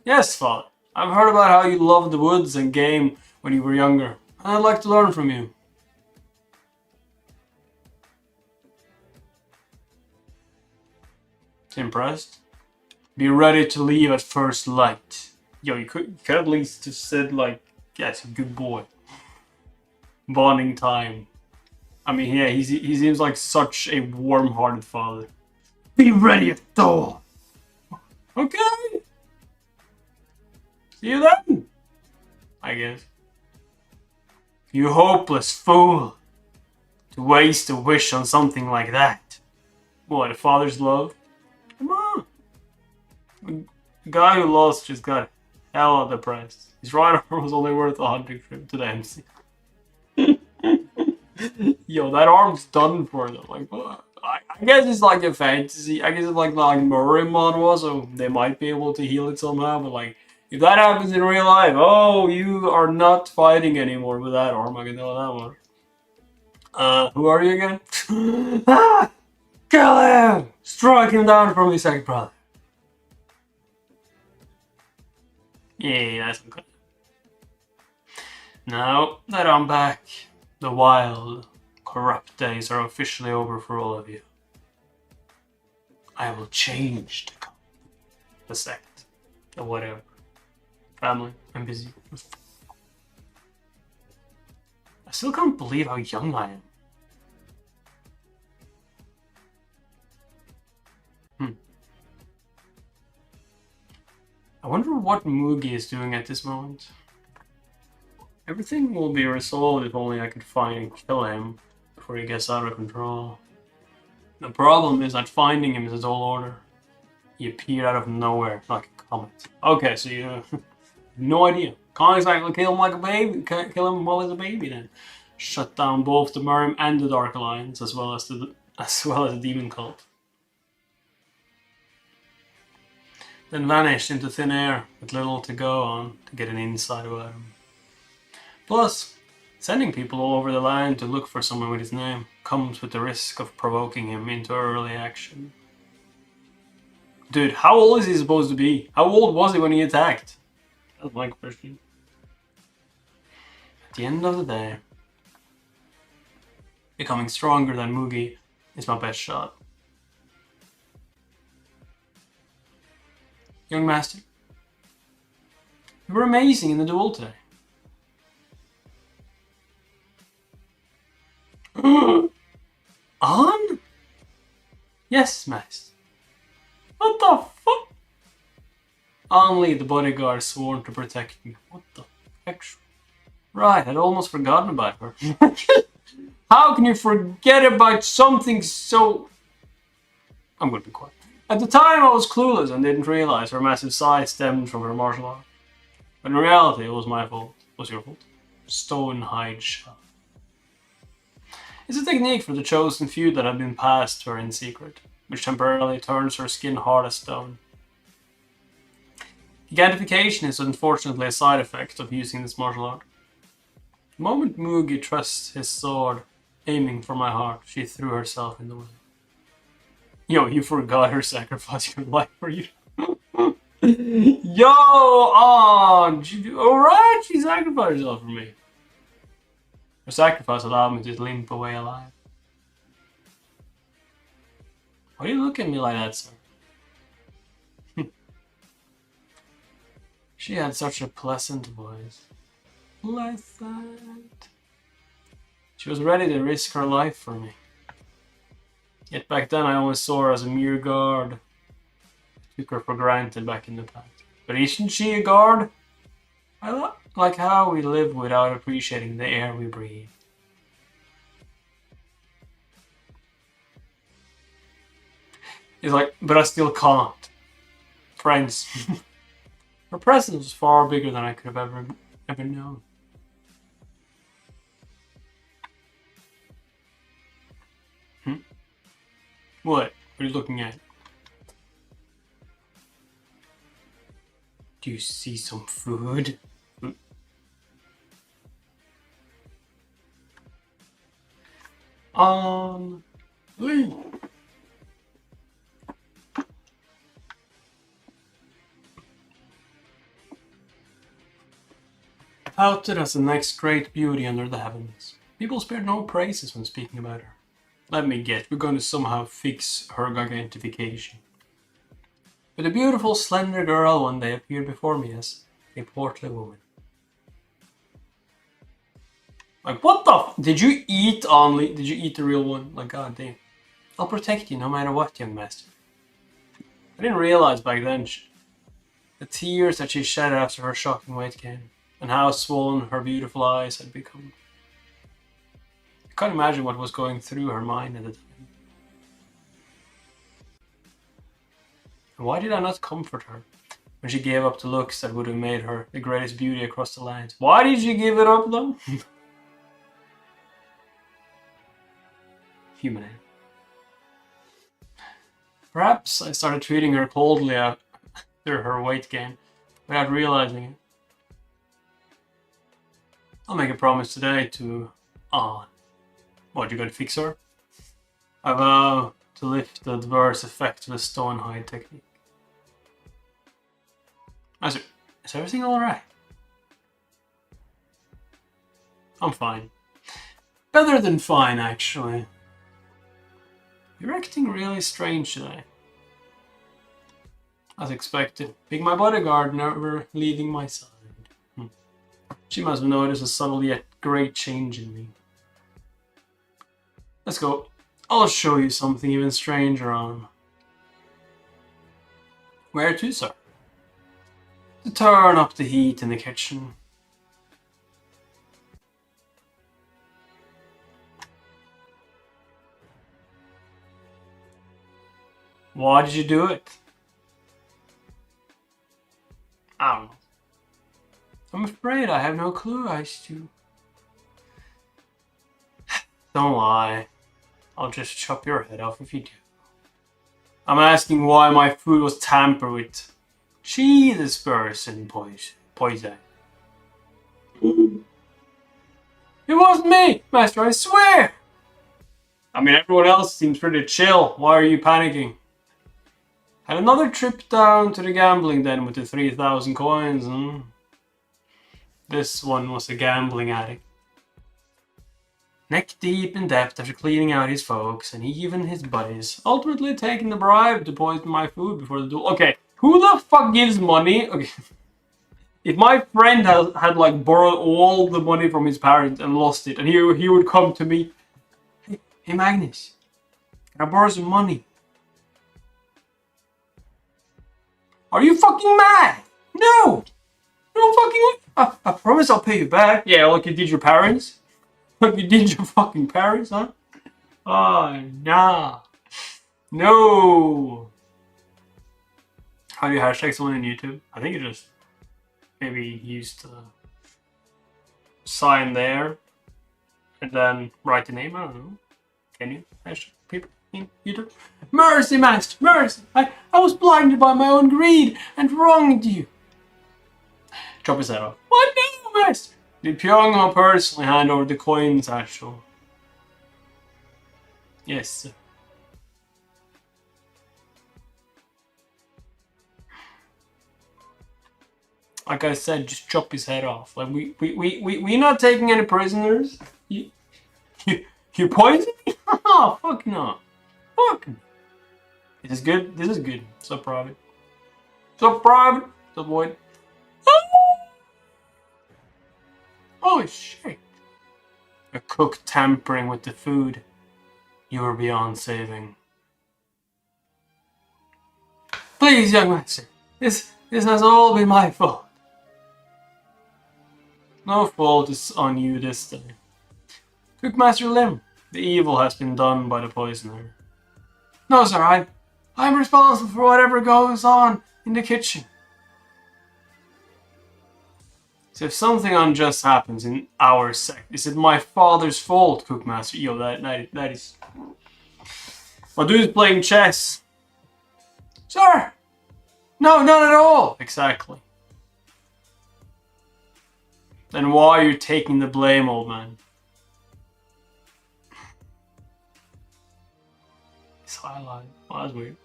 Yes, father. I've heard about how you loved the woods and game when you were younger. And I'd like to learn from you. Impressed? Be ready to leave at first light. Yo, you could at least just said like, yes, good boy. Bonding time. I mean, yeah, he seems like such a warm-hearted father. Be ready at dawn. Okay. See you then. I guess. You hopeless fool. To waste a wish on something like that. What, a father's love? Come on. The guy who lost just got hella depressed. His right arm was only worth a hunting trip to the MC. Yo, that arm's done for them. Like, what? I guess it's like a fantasy. I guess it's like Murray manhwa, so they might be able to heal it somehow. But like, if that happens in real life, oh, you are not fighting anymore with that arm. I can tell that much. Who are you again? Ah! Kill him! Strike him down from his second brother. Yeah, that's good. Now that I'm back, the wild, corrupt days are officially over for all of you. I will change the sect, or whatever. Family, I'm busy. I still can't believe how young I am. I wonder what Mugi is doing at this moment. Everything will be resolved if only I could find and kill him before he gets out of control. The problem is that finding him is a tall order. He appeared out of nowhere, like a comet. Okay, so you have no idea. Can't exactly kill him like a baby. Can't kill him while he's a baby then. Shut down both the Miriam and the Dark Alliance, as well as the Demon Cult. then vanished into thin air with little to go on to get an insight about him. Plus, sending people all over the land to look for someone with his name comes with the risk of provoking him into early action. Dude, how old is he supposed to be? How old was he when he attacked? That's my question. At the end of the day, becoming stronger than Mugi is my best shot. Young master, you were amazing in the duel today. On? Yes, master. What the fuck? Only the bodyguard sworn to protect me. What the actual? Right, I'd almost forgotten about her. How can you forget about something so... I'm going to be quiet. At the time I was clueless and didn't realize her massive size stemmed from her martial art. But in reality it was my fault. It was your fault. Stonehide shot. It's a technique for the chosen few that have been passed to her in secret, which temporarily turns her skin hard as stone. Gigantification is unfortunately a side effect of using this martial art. The moment Mugi trusts his sword aiming for my heart, she threw herself in the way. Yo, you forgot her sacrificing her life for you. Yo, alright, she sacrificed herself for me. Her sacrifice allowed me to limp away alive. Why do you look at me like that, sir? She had such a pleasant voice. Pleasant. She was ready to risk her life for me. Yet back then I always saw her as a mere guard. I took her for granted back in the past. But isn't she a guard? I like how we live without appreciating the air we breathe. It's like, but I still can't. Friends. Her presence was far bigger than I could have ever known. What? What are you looking at? Do you see some food? Touted as the next great beauty under the heavens. People spared no praises when speaking about her. Let me guess, we're going to somehow fix her gigantification. But a beautiful, slender girl one day appeared before me as a portly woman. Like, what the did you eat only? Did you eat the real one? Like, god damn. I'll protect you no matter what, young master. I didn't realize back then the tears that she shed after her shocking weight gain, and how swollen her beautiful eyes had become. I can't imagine what was going through her mind at the time. And why did I not comfort her when she gave up the looks that would have made her the greatest beauty across the land? Why did you give it up though? Human. Perhaps I started treating her coldly after her weight gain without realizing it. I'll make a promise today to what, you gonna fix her? I vow to lift the adverse effect of the Stonehide technique. Is everything alright? I'm fine. Better than fine, actually. You're acting really strange today. As expected, being my bodyguard, never leaving my side. She must have noticed a subtle yet great change in me. Let's go. I'll show you something even stranger on. Where to, sir? To turn up the heat in the kitchen. Why did you do it? I don't know. I'm afraid I have no clue as to... Don't lie. I'll just chop your head off if you do. I'm asking why my food was tampered with. Jesus person, poison. It wasn't me, Master, I swear! I mean, everyone else seems pretty chill. Why are you panicking? Had another trip down to the gambling den with the 3,000 coins. This one was a gambling addict. Neck deep in debt after cleaning out his folks and even his buddies. Ultimately taking the bribe to poison my food before the duel. Okay, who the fuck gives money? Okay. If my friend had like borrowed all the money from his parents and lost it, and he would come to me, hey Magnus, can I borrow some money? Are you fucking mad? No! No fucking. I promise I'll pay you back. Yeah, like you did your parents. Like you did your fucking parents, huh? Oh, nah. No. How do you hashtag someone in YouTube? I think you just maybe used the sign there and then write the name. I don't know. Can you hashtag people in YouTube? Mercy, Master, mercy. I was blinded by my own greed and wronged you. Chop his head off. What now, Master? Did Pyongyang personally hand over the coins, actually? Yes, sir. Like I said, just chop his head off. Like we're not taking any prisoners. You poisoned me? Oh, fuck no. Fuck no. This is good. This is good. So private. So private. So void. Oh shit. A cook tampering with the food. You were beyond saving. Please, young master. This has all been my fault. No fault is on you this time. Cookmaster Lim, the evil has been done by the poisoner. No, sir, I'm responsible for whatever goes on in the kitchen. So if something unjust happens in our sect, is it my father's fault, Cookmaster? Yo, that is... My dude's playing chess. Sir! No, not at all! Exactly. Then why are you taking the blame, old man? It's highlighted. Oh, that's weird.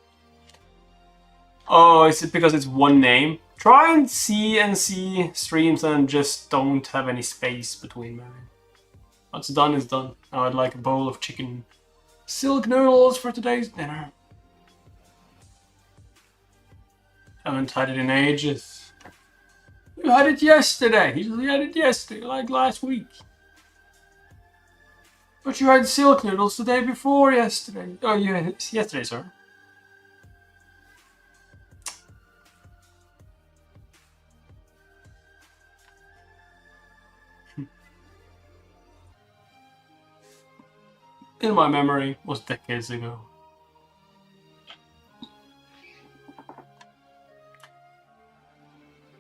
Oh, is it because it's one name? Try and see streams and just don't have any space between them. What's done is done. Now I'd like a bowl of chicken silk noodles for today's dinner. Haven't had it in ages. You had it yesterday. You had it yesterday, like last week. But you had silk noodles the day before yesterday. Oh, you had it yesterday, sir. In my memory, was decades ago.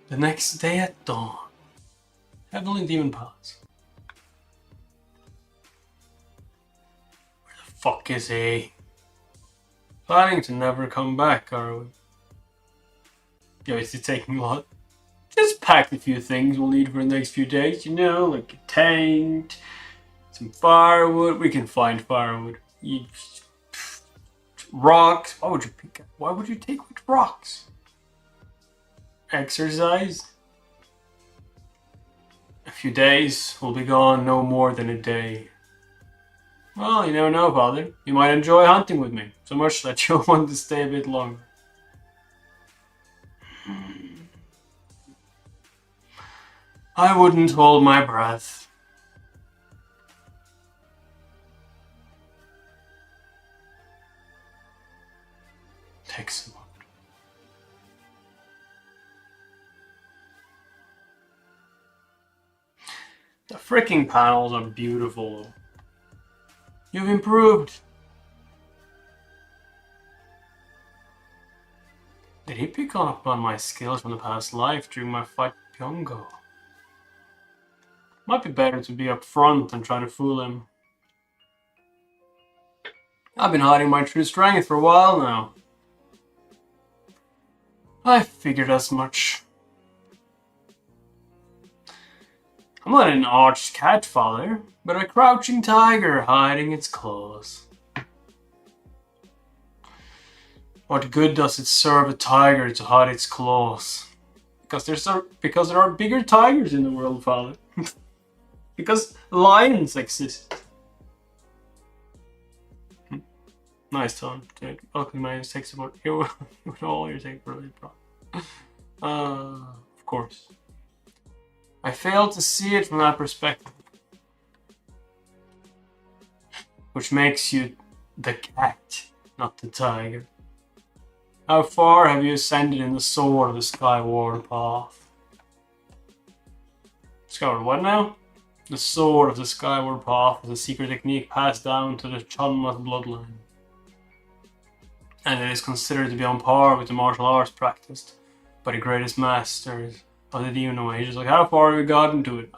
The next day at dawn. Heavenly Demon Palace. Where the fuck is he? Planning to never come back, are we? Yo, is he taking what? Just packed a few things we'll need for the next few days, you know, like a tent, some firewood. We can find firewood. Rocks. Why would you pick up? Why would you take which rocks? Exercise. A few days. We'll be gone no more than a day. Well, you never know, Father. You might enjoy hunting with me. So much that you'll want to stay a bit longer. I wouldn't hold my breath. Excellent. The freaking panels are beautiful. You've improved. Did he pick up on my skills from the past life during my fight with Pyongo? Might be better to be up front and try to fool him. I've been hiding my true strength for a while now. I figured as much. I'm not an arched cat, father, but a crouching tiger hiding its claws. What good does it serve a tiger to hide its claws? Because there are bigger tigers in the world, father. Because lions exist. Nice tone. Welcome my tech support. Here with all your tech related problems. Of course. I fail to see it from that perspective. Which makes you the cat, not the tiger. How far have you ascended in the sword of the skyward path? Skyward what now? The sword of the skyward path is a secret technique passed down to the Chunmat bloodline. And it is considered to be on par with the martial arts practiced by the greatest masters of the demon ages. Like, how far have you gotten to it?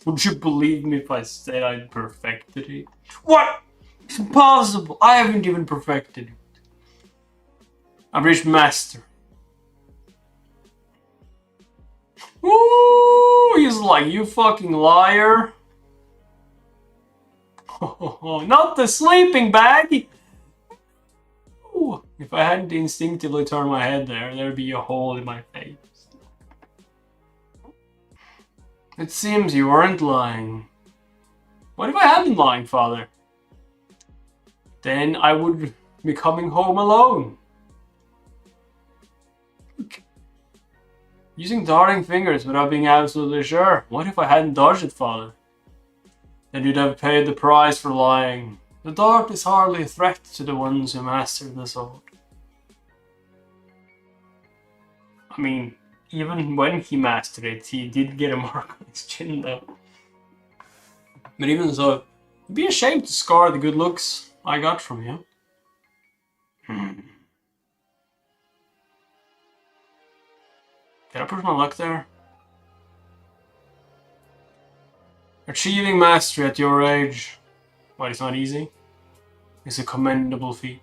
Would you believe me if I said I'd perfected it? What? It's impossible. I haven't even perfected it. I've reached master. Ooh, he's like, you fucking liar. Oh, not the sleeping bag. Ooh, if I hadn't instinctively turned my head there'd be a hole in my face. It seems you weren't lying. What if I had been lying, father? Then I would be coming home alone. Using darting fingers without being absolutely sure. What if I hadn't dodged it, father? Then you'd have paid the price for lying. The dart is hardly a threat to the ones who mastered the sword. I mean, even when he mastered it, he did get a mark on his chin though. But even so, it'd be a shame to scar the good looks I got from you. Did I push my luck there? Achieving mastery at your age, well, it's not easy, it's a commendable feat.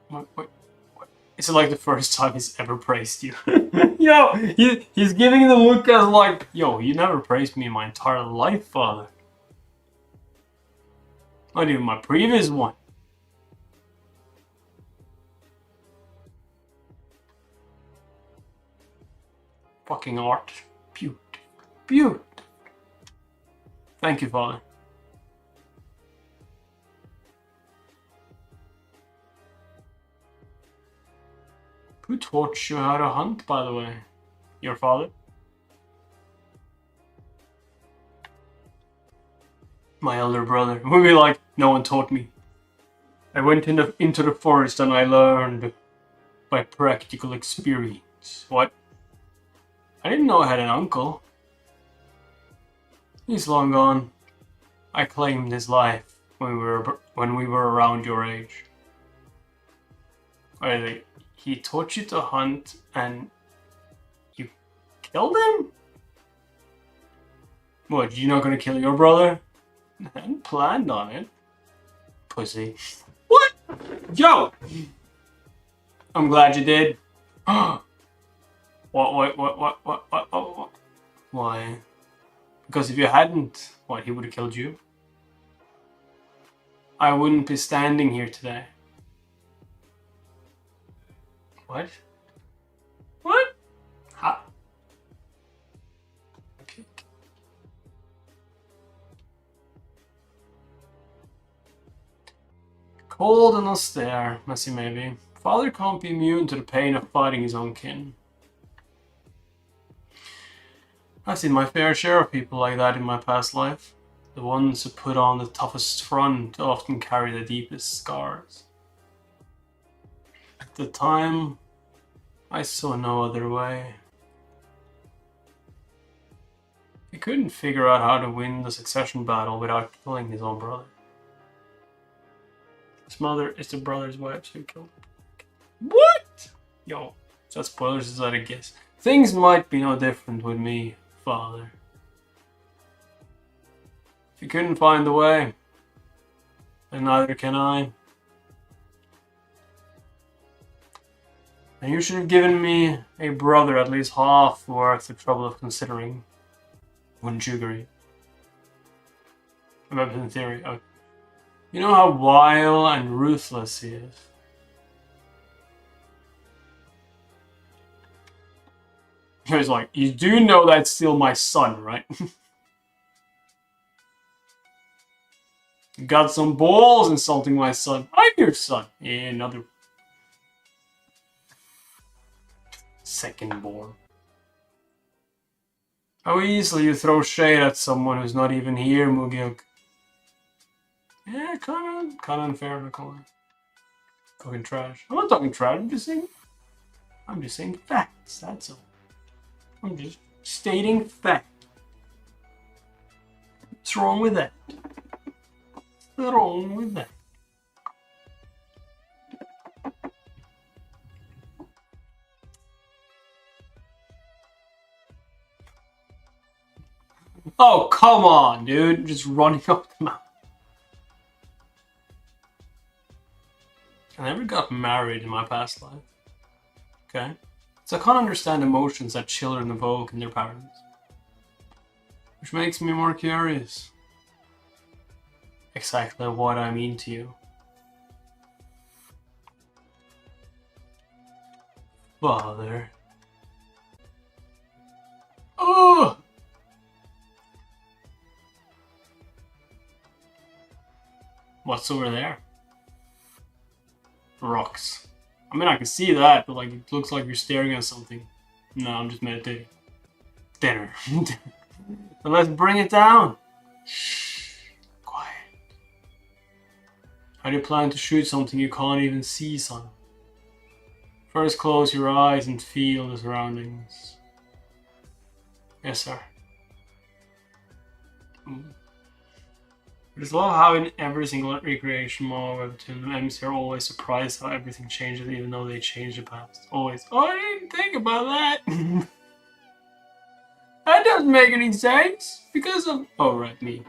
What? Is it like the first time he's ever praised you? Yo, he's giving the look as like, yo, you never praised me in my entire life, father. Not even my previous one. Fucking art. Beautiful. Thank you, father. Who taught you how to hunt, by the way? Your father? My elder brother. We'd be like, no one taught me. I went into the forest and I learned by practical experience. What? I didn't know I had an uncle. He's long gone. I claimed his life when we were around your age. Really, he taught you to hunt and you killed him? What, you're not gonna kill your brother? I hadn't planned on it. Pussy. What? Yo! I'm glad you did. What? Why? Because if you hadn't, what, he would have killed you? I wouldn't be standing here today. What? What? Ha. Okay. Cold and austere, messy maybe. Father can't be immune to the pain of fighting his own kin. I've seen my fair share of people like that in my past life. The ones who put on the toughest front often carry the deepest scars. At the time, I saw no other way. He couldn't figure out how to win the succession battle without killing his own brother. His mother is the brother's wife, so he killed him. What? Yo, that spoilers is that a guess. Things might be no different with me, father. If you couldn't find the way, then neither can I. And you should have given me a brother at least half worth the trouble of considering. Wouldn't you agree? About in theory. Okay. You know how wild and ruthless he is. He's like, you do know that's still my son, right? You got some balls insulting my son. I'm your son. Yeah, another second born. How easily you throw shade at someone who's not even here, Mugyuk. Yeah, kinda unfair, not gonna lie. Talking trash. I'm not talking trash, I'm just saying facts, that's all. I'm just stating fact. What's wrong with that? What's wrong with that? Oh, come on, dude. Just running up the mountain. I never got married in my past life. Okay? So I can't understand emotions that children evoke in their parents. Which makes me more curious. Exactly what I mean to you. Father. Oh! What's over there? Rocks. I mean, I can see that, but like, it looks like you're staring at something. No, I'm just meditating. Dinner. But let's bring it down. Shh. Quiet. How do you plan to shoot something you can't even see, son? First, close your eyes and feel the surroundings. Yes, sir. I just love how in every single recreation mall webtoon, the MCs are always surprised how everything changes even though they change the past. Always. Oh, I didn't think about that. That doesn't make any sense. Because of... Oh, right, me.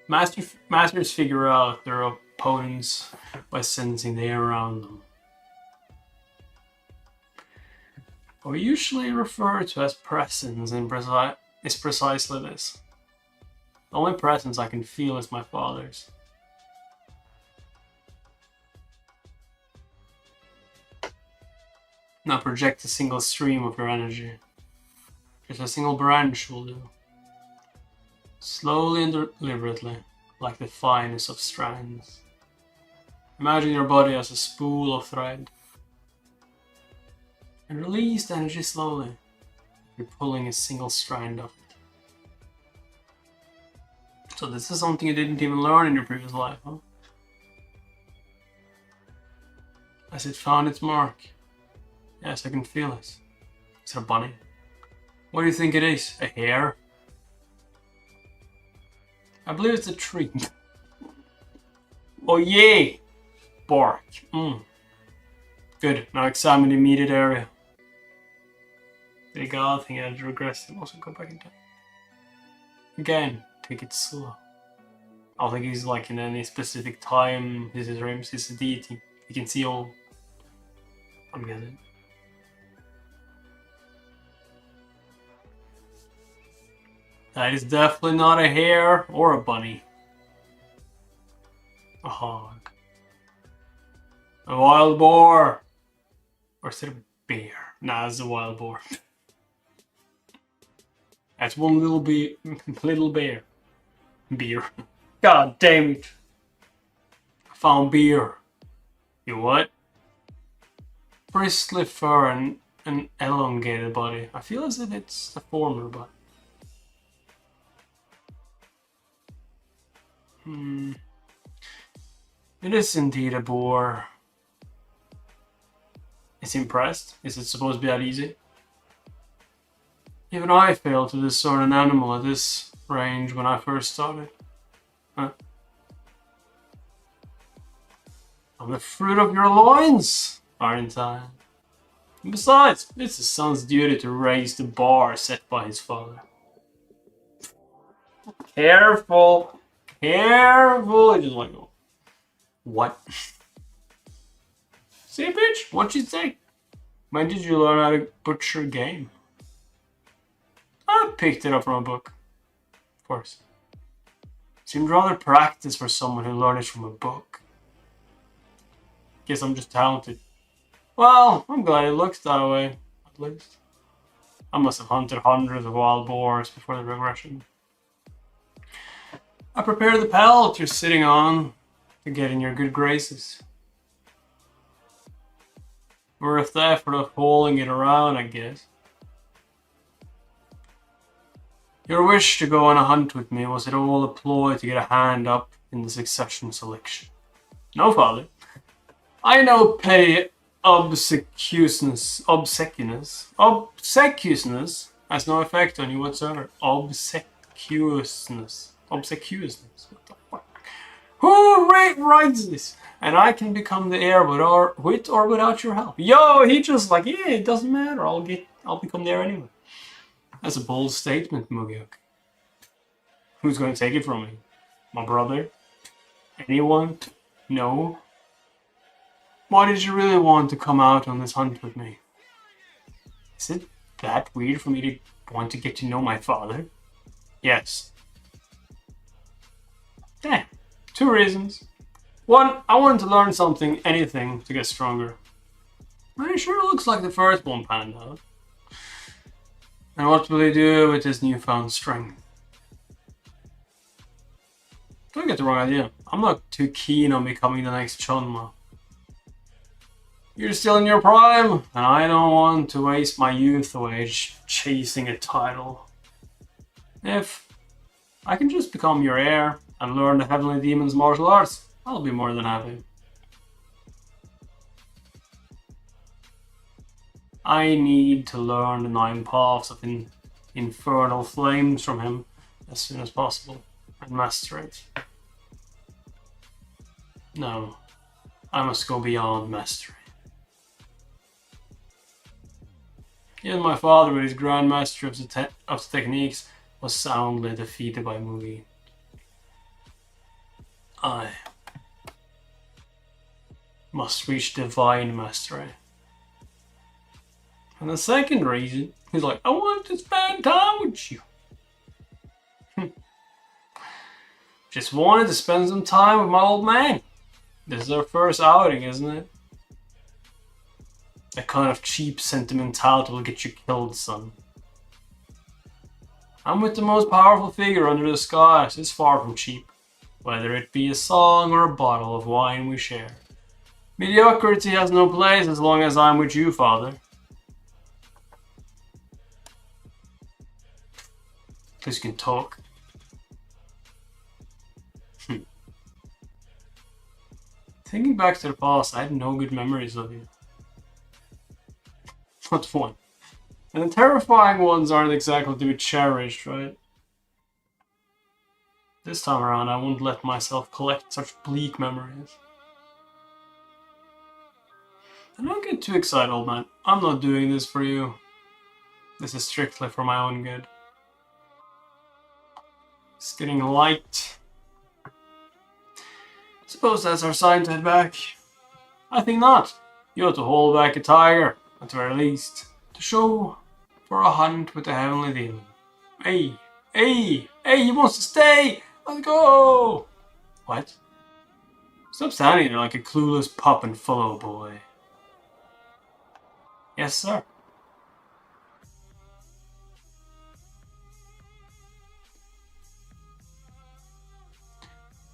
Masters figure out their opponents by sensing the air around them. What we usually refer to as presence is precisely this. The only presence I can feel is my father's. Now project a single stream of your energy. Just a single branch will do. Slowly and deliberately, like the finest of strands. Imagine your body as a spool of thread. And release the energy slowly. You're pulling a single strand of it. So this is something you didn't even learn in your previous life, huh? Has it found its mark? Yes, I can feel it. Is it a bunny? What do you think it is? A hare? I believe it's a tree. Oh yeah! Bark. Good. Now examine the immediate area. There you go. I think I had to regress and also go back in time. Again, take it slow. I don't think he's like in any specific time. This is Rims, he's a deity. He can see all. I'm guessing. That is definitely not a hare or a bunny. A hog. A wild boar. Or is it a bear? Nah, it's a wild boar. That's one little bear. Beer. God damn it. I found beer. You what? Bristly fur and an elongated body. I feel as if it's the former, but... It is indeed a boar. Is he impressed? Is it supposed to be that easy? Even I failed to discern an animal at this range when I first started. Huh? I'm the fruit of your loins, aren't I? And besides, it's his son's duty to raise the bar set by his father. Careful! Careful! I just like, what? See, bitch, what'd you say? When did you learn how to butcher game? I picked it up from a book. Of course. Seemed rather practice for someone who learned it from a book. Guess I'm just talented. Well, I'm glad it looks that way, at least. I must have hunted hundreds of wild boars before the regression. I prepared the pelt you're sitting on to get in your good graces. Worth the effort of hauling it around, I guess. Your wish to go on a hunt with me, was it all a ploy to get a hand up in the succession selection? No, father. I know petty obsequiousness has no effect on you whatsoever. Obsequiousness. What the fuck? Who writes this? And I can become the heir with or without your help. Yo, he just like, yeah, it doesn't matter. I'll become the heir anyway. That's a bold statement, Mugyuk. Who's going to take it from me? My brother? Anyone? No. Why did you really want to come out on this hunt with me? Is it that weird for me to want to get to know my father? Yes. Damn. 2 reasons. 1, I wanted to learn something, anything, to get stronger. It sure looks like the first one panned out. And what will he do with his newfound strength? Don't get the wrong idea. I'm not too keen on becoming the next Chunma. You're still in your prime, and I don't want to waste my youth away chasing a title. If I can just become your heir and learn the Heavenly Demon's martial arts, I'll be more than happy. I need to learn the 9 paths of infernal flames from him as soon as possible and master it. No, I must go beyond mastery. Even my father, with his grand mastery of the techniques, was soundly defeated by Mugi. I must reach divine mastery. And the second reason, he's like, I want to spend time with you. Just wanted to spend some time with my old man. This is our first outing, isn't it? That kind of cheap sentimentality will get you killed, son. I'm with the most powerful figure under the skies. It's far from cheap. Whether it be a song or a bottle of wine we share. Mediocrity has no place as long as I'm with you, father. Because you can talk. Thinking back to the past, I had no good memories of you. Not one. And the terrifying ones aren't exactly to be cherished, right? This time around, I won't let myself collect such bleak memories. And don't get too excited, old man. I'm not doing this for you. This is strictly for my own good. It's getting light. Suppose that's our sign to head back. I think not. You ought to hold back a tiger, at the very least, to show for a hunt with the Heavenly Demon. Hey, he wants to stay! Let's go! What? Stop standing there like a clueless pup and follow, boy. Yes, sir.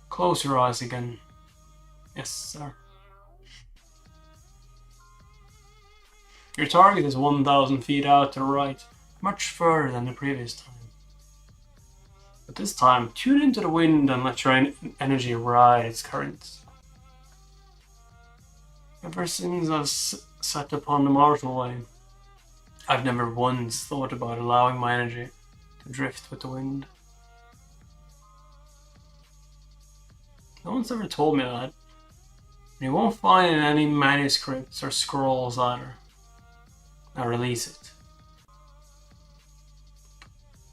Close your eyes again. Yes, sir. Your target is 1,000 feet out to the right, much further than the previous time. But this time, tune into the wind and let your energy ride its currents. Ever since I've set upon the martial way, I've never once thought about allowing my energy to drift with the wind. No one's ever told me that. And you won't find in any manuscripts or scrolls either. Now release it.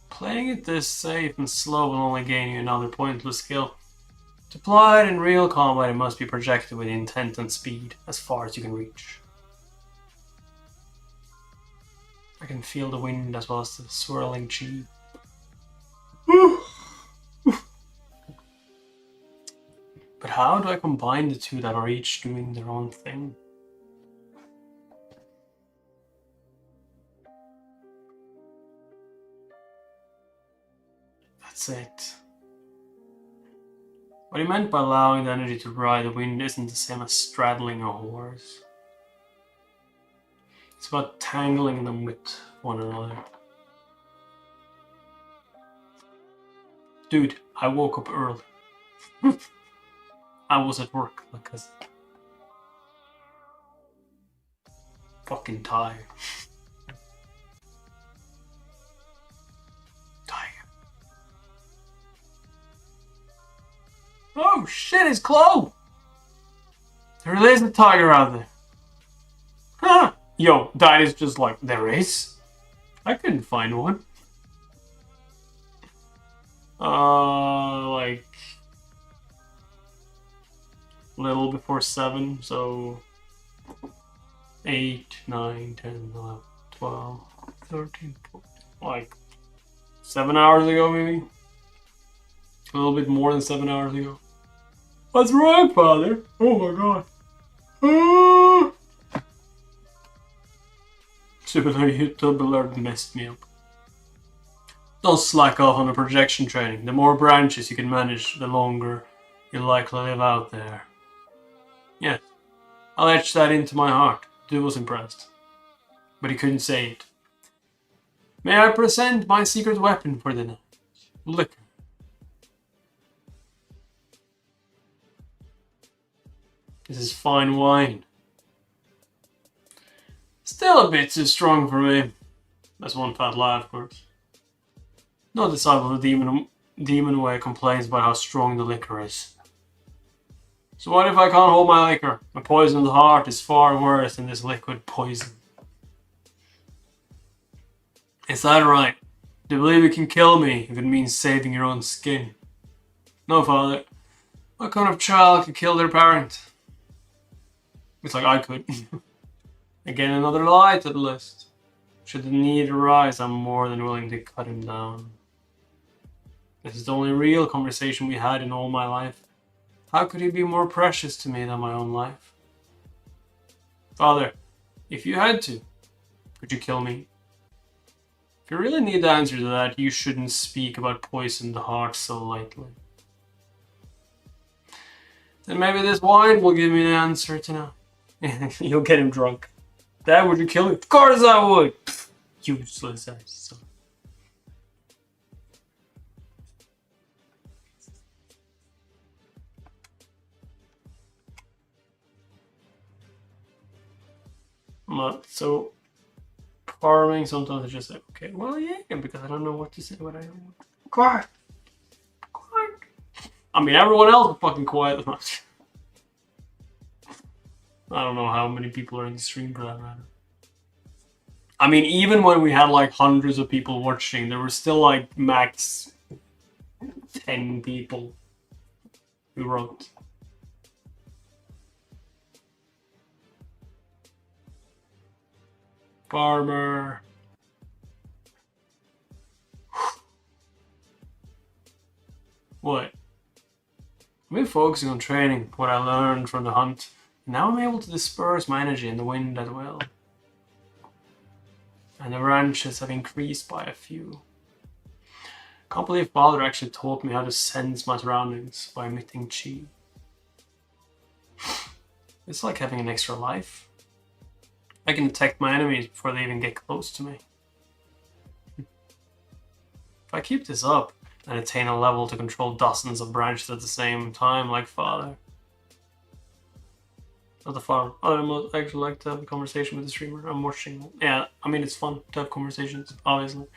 Playing it this safe and slow will only gain you another pointless skill. Deployed in real combat, it must be projected with intent and speed, as far as you can reach. I can feel the wind as well as the swirling chi. But how do I combine the two that are each doing their own thing? That's it. What he meant by allowing the energy to ride the wind isn't the same as straddling a horse. It's about tangling them with one another. Dude, I woke up early. I was at work because fucking tired. Oh shit, it's Chloe! There is a tiger out there. Huh! Yo, that is just like, there is? I couldn't find one. Like... little before 7, so... 8, 9, 10, 11, 12, 13, 14, like... 7 hours ago, maybe? A little bit more than 7 hours ago. What's wrong, Father? Oh my god. Tubular messed me up. Don't slack off on the projection training. The more branches you can manage, the longer you'll likely live out there. Yes, I'll etch that into my heart. Dude was impressed. But he couldn't say it. May I present my secret weapon for the night? Liquor. This is fine wine. Still a bit too strong for me. That's one fat lie, of course. No disciple of the demon way complains about how strong the liquor is. So what if I can't hold my liquor? My poisoned heart is far worse than this liquid poison. Is that right? Do you believe it can kill me if it means saving your own skin? No, Father. What kind of child could kill their parent? It's like I could. Again, another lie to the list. Should the need arise, I'm more than willing to cut him down. This is the only real conversation we had in all my life. How could he be more precious to me than my own life? Father, if you had to, could you kill me? If you really need the answer to that, you shouldn't speak about poisoned hearts so lightly. Then maybe this wine will give me the answer to know. You'll get him drunk. Dad, would you kill me? Of course I would! Useless ass son. So, farming, sometimes I just say, okay, well, yeah, because I don't know what to say, what I don't want. Quiet! Quiet! I mean, everyone else is fucking quiet. I don't know how many people are in the stream for that matter. I mean, even when we had like hundreds of people watching, there were still like max 10 people who wrote. Farmer. What? I've been focusing on training, what I learned from the hunt. Now I'm able to disperse my energy in the wind as well. And the branches have increased by a few. Can't believe Father actually taught me how to sense my surroundings by emitting chi. It's like having an extra life. I can detect my enemies before they even get close to me. If I keep this up and attain a level to control dozens of branches at the same time, like Father. Not the farm. I actually like to have a conversation with the streamer. I'm watching. Yeah, I mean, it's fun to have conversations, obviously.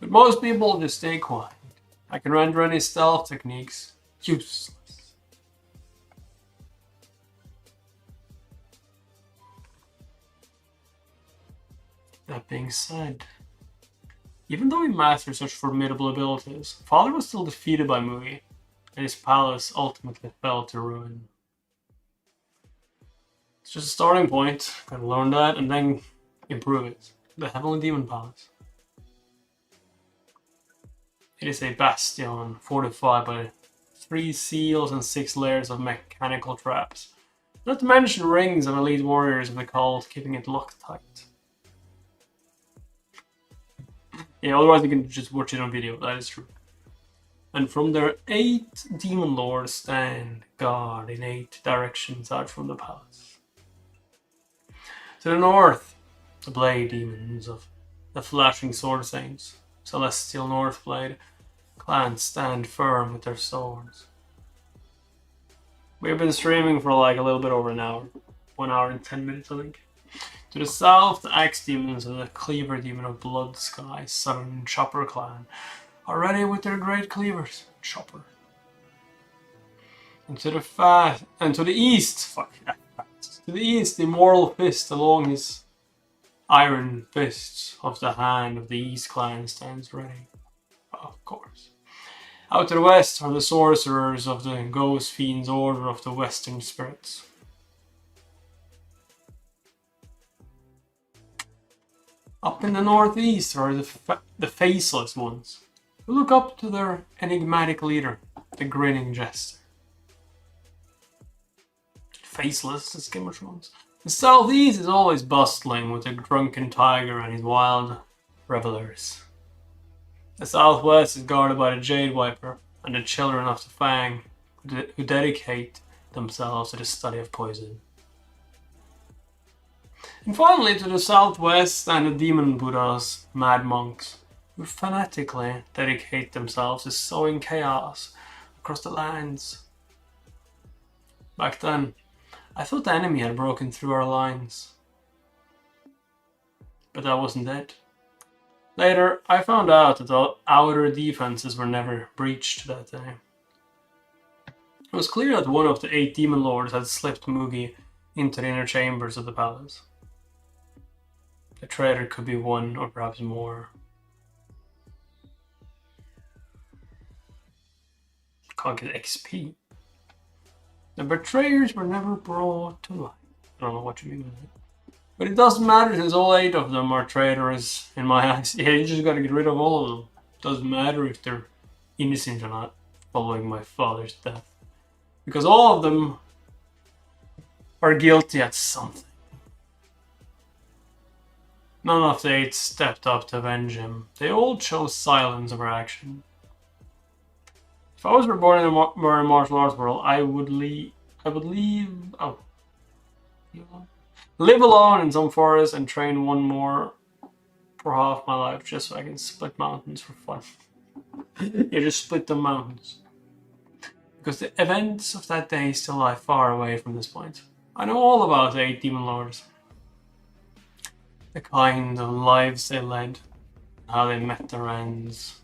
But most people just stay quiet. I can render any stealth techniques. Useless. That being said, even though he mastered such formidable abilities, Father was still defeated by Mugi. His palace ultimately fell to ruin. It's just a starting point. Gotta learn that and then improve it. The Heavenly Demon Palace. It is a bastion fortified by 3 seals and 6 layers of mechanical traps. Not to mention rings of elite warriors of the cult, keeping it locked tight. Yeah, otherwise you can just watch it on video, that is true. And from there 8 demon lords stand guard in 8 directions out from the palace. To the north, the blade demons of the flashing sword saints, celestial north blade clans stand firm with their swords. We've been streaming for like a little bit over an hour. 1 hour and 10 minutes, I think. To the south, the axe demons of the cleaver demon of Blood Sky, Southern Chopper clan, are ready with their great cleavers. Chopper. And to the east, to the east, the Immortal Fist along his iron fists of the hand of the East clan stands ready. Of course. Out to the west are the sorcerers of the Ghost Fiend's Order of the Western Spirits. Up in the northeast are the Faceless Ones, who look up to their enigmatic leader, the Grinning Jester. Faceless, the Game of Thrones. The southeast is always bustling with the drunken tiger and his wild revelers. The southwest is guarded by the Jade Viper and the children of the Fang, who dedicate themselves to the study of poison. And finally, to the southwest stand the Demon Buddhas, Mad Monks, who fanatically dedicate themselves to sowing chaos across the lands. Back then, I thought the enemy had broken through our lines, but that wasn't it. Later, I found out that the outer defenses were never breached that day. It was clear that one of the 8 demon lords had slipped Mugi into the inner chambers of the palace. The traitor could be one or perhaps more. Can't get XP. The betrayers were never brought to light. I don't know what you mean with it. But it doesn't matter since all 8 of them are traitors in my eyes. Yeah, you just gotta get rid of all of them. Doesn't matter if they're innocent or not, following my father's death. Because all of them are guilty at something. None of the 8 stepped up to avenge him. They all chose silence over action. If I was reborn in a modern martial arts world, I would live alone in some forest and train one more for half my life just so I can split mountains for fun. Yeah, just split the mountains. Because the events of that day still lie far away from this point. I know all about the 8 demon lords. The kind of lives they led, how they met their ends.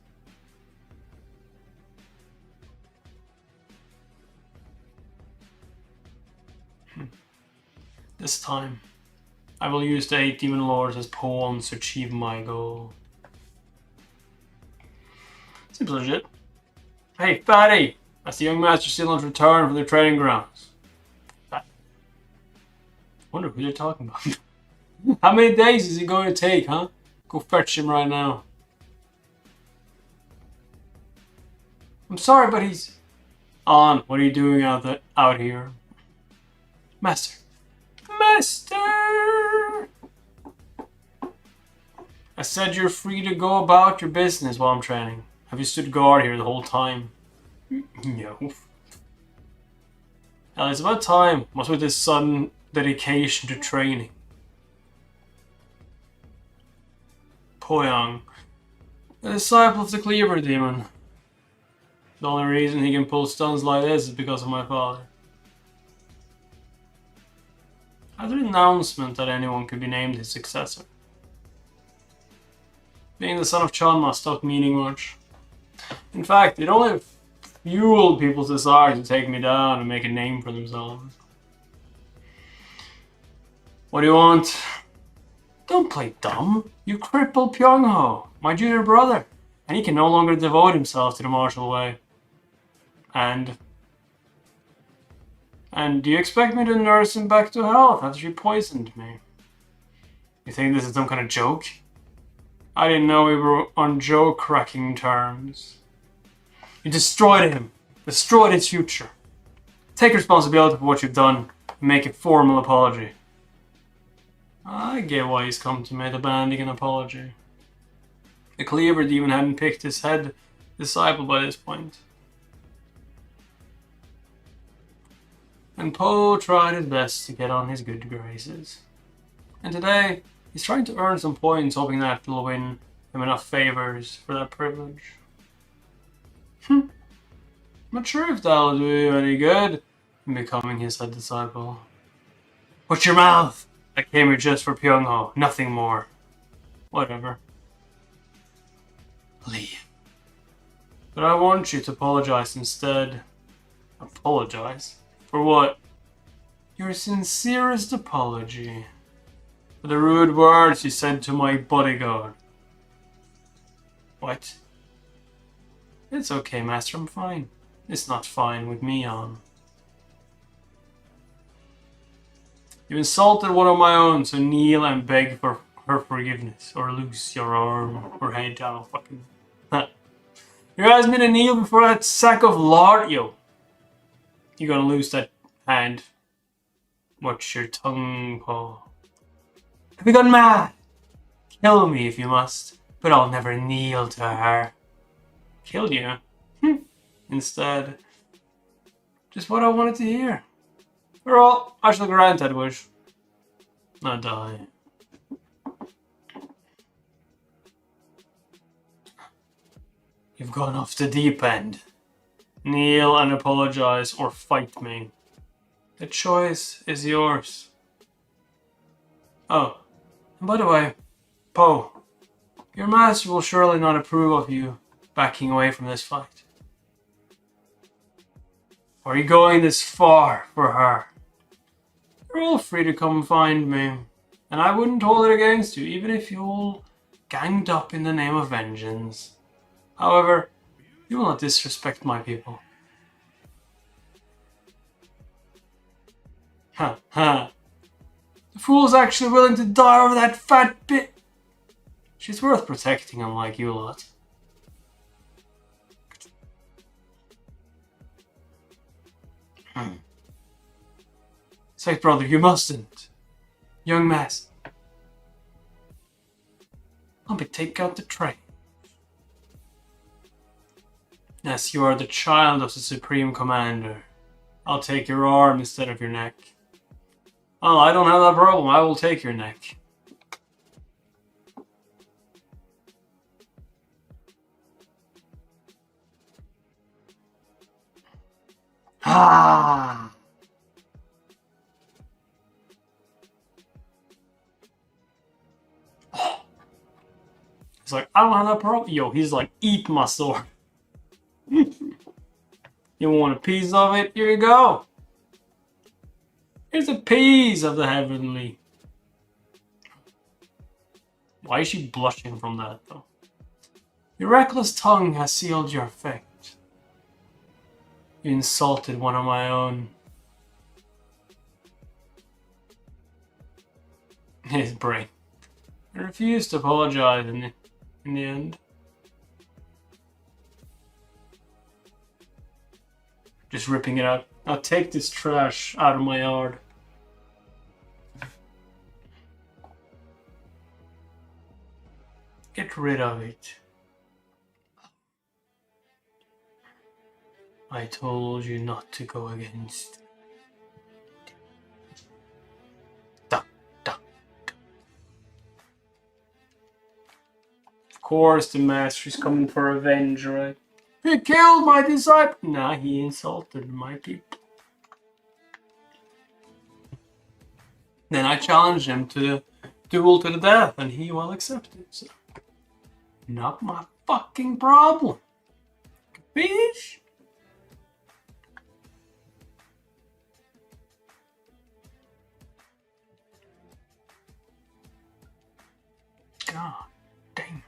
This time, I will use the 8 demon lords as pawns to achieve my goal. Seems legit. Hey, fatty! I see young master still on return from their training grounds. I wonder who they're talking about. How many days is it going to take, huh? Go fetch him right now. I'm sorry, but he's... On, what are you doing out here? Master. Master! I said you're free to go about your business while I'm training. Have you stood guard here the whole time? No. Hell, it's about time. What's with this sudden dedication to training? Poyang, a disciple of the Cleaver Demon. The only reason he can pull stunts like this is because of my father. Had an announcement that anyone could be named his successor. Being the son of Chanma stopped meaning much. In fact, it only fueled people's desire to take me down and make a name for themselves. What do you want? Don't play dumb. You crippled Pyongho, my junior brother, and he can no longer devote himself to the martial way. And do you expect me to nurse him back to health after you poisoned me? You think this is some kind of joke? I didn't know we were on joke-cracking terms. You destroyed him. Destroyed his future. Take responsibility for what you've done and make a formal apology. I get why he's come to me demanding an apology. The Cleaver Demon hadn't picked his head disciple by this point. And Poe tried his best to get on his good graces. And today, he's trying to earn some points, hoping that it'll win him enough favors for that privilege. Not sure if that'll do you any good in becoming his head disciple. Watch your mouth! I came here just for Pyongho, nothing more. Whatever. Leave. But I want you to apologize instead. Apologize? For what? Your sincerest apology. For the rude words you said to my bodyguard. What? It's okay, Master, I'm fine. It's not fine with me on. You insulted one of my own, so kneel and beg for her forgiveness. Or lose your arm or head down. Fucking. You asked me to kneel before that sack of lard. Yo. You're gonna lose that hand. Watch your tongue, Paul. Have you gone mad? Kill me if you must, but I'll never kneel to her. Kill you? Instead. Just what I wanted to hear. For all, I shall grant that wish. Now die. You've gone off the deep end. Kneel and apologize or fight me. The choice is yours. Oh, and by the way, Poe, your master will surely not approve of you backing away from this fight. Are you going this far for her? You're all free to come find me, and I wouldn't hold it against you, even if you all ganged up in the name of vengeance. However, you will not disrespect my people. The fool's actually willing to die over that fat bit. She's worth protecting, unlike you lot. Say, brother, you mustn't. Young master. I'll be take out the train. Yes, you are the child of the Supreme Commander. I'll take your arm instead of your neck. Oh, I don't have that problem. I will take your neck. Ah! He's like, I don't have that problem. Yo, he's like, eat my sword. You want a piece of it? Here you go. Here's a piece of the heavenly. Why is she blushing from that, though? Your reckless tongue has sealed your fate. You insulted one of my own. His brain. I refused to apologize in the end. Just ripping it out. I'll take this trash out of my yard. Get rid of it. I told you not to go against. Duh, duh, duh. Of course, the master's coming for revenge, right? He killed my disciple. Nah, he insulted my people. Then I challenged him to the duel to the death, and he will accept it. So, not my fucking problem. Capiche? God damn.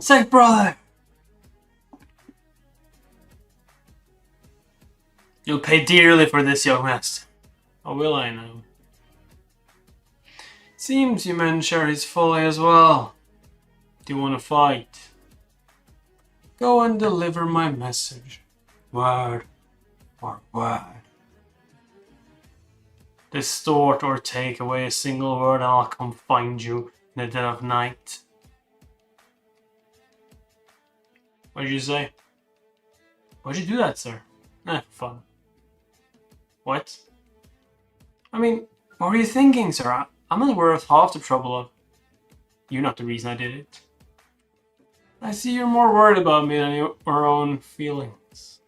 Sick brother! You'll pay dearly for this, young master. Or will I now? Seems you men share his folly as well. Do you want to fight? Go and deliver my message. Word for word. Distort or take away a single word and I'll come find you in the dead of night. What did you say? Why'd you do that, sir? For fun. What? I mean, what were you thinking, sir? I'm not worth half the trouble of. You're not the reason I did it. I see you're more worried about me than your own feelings.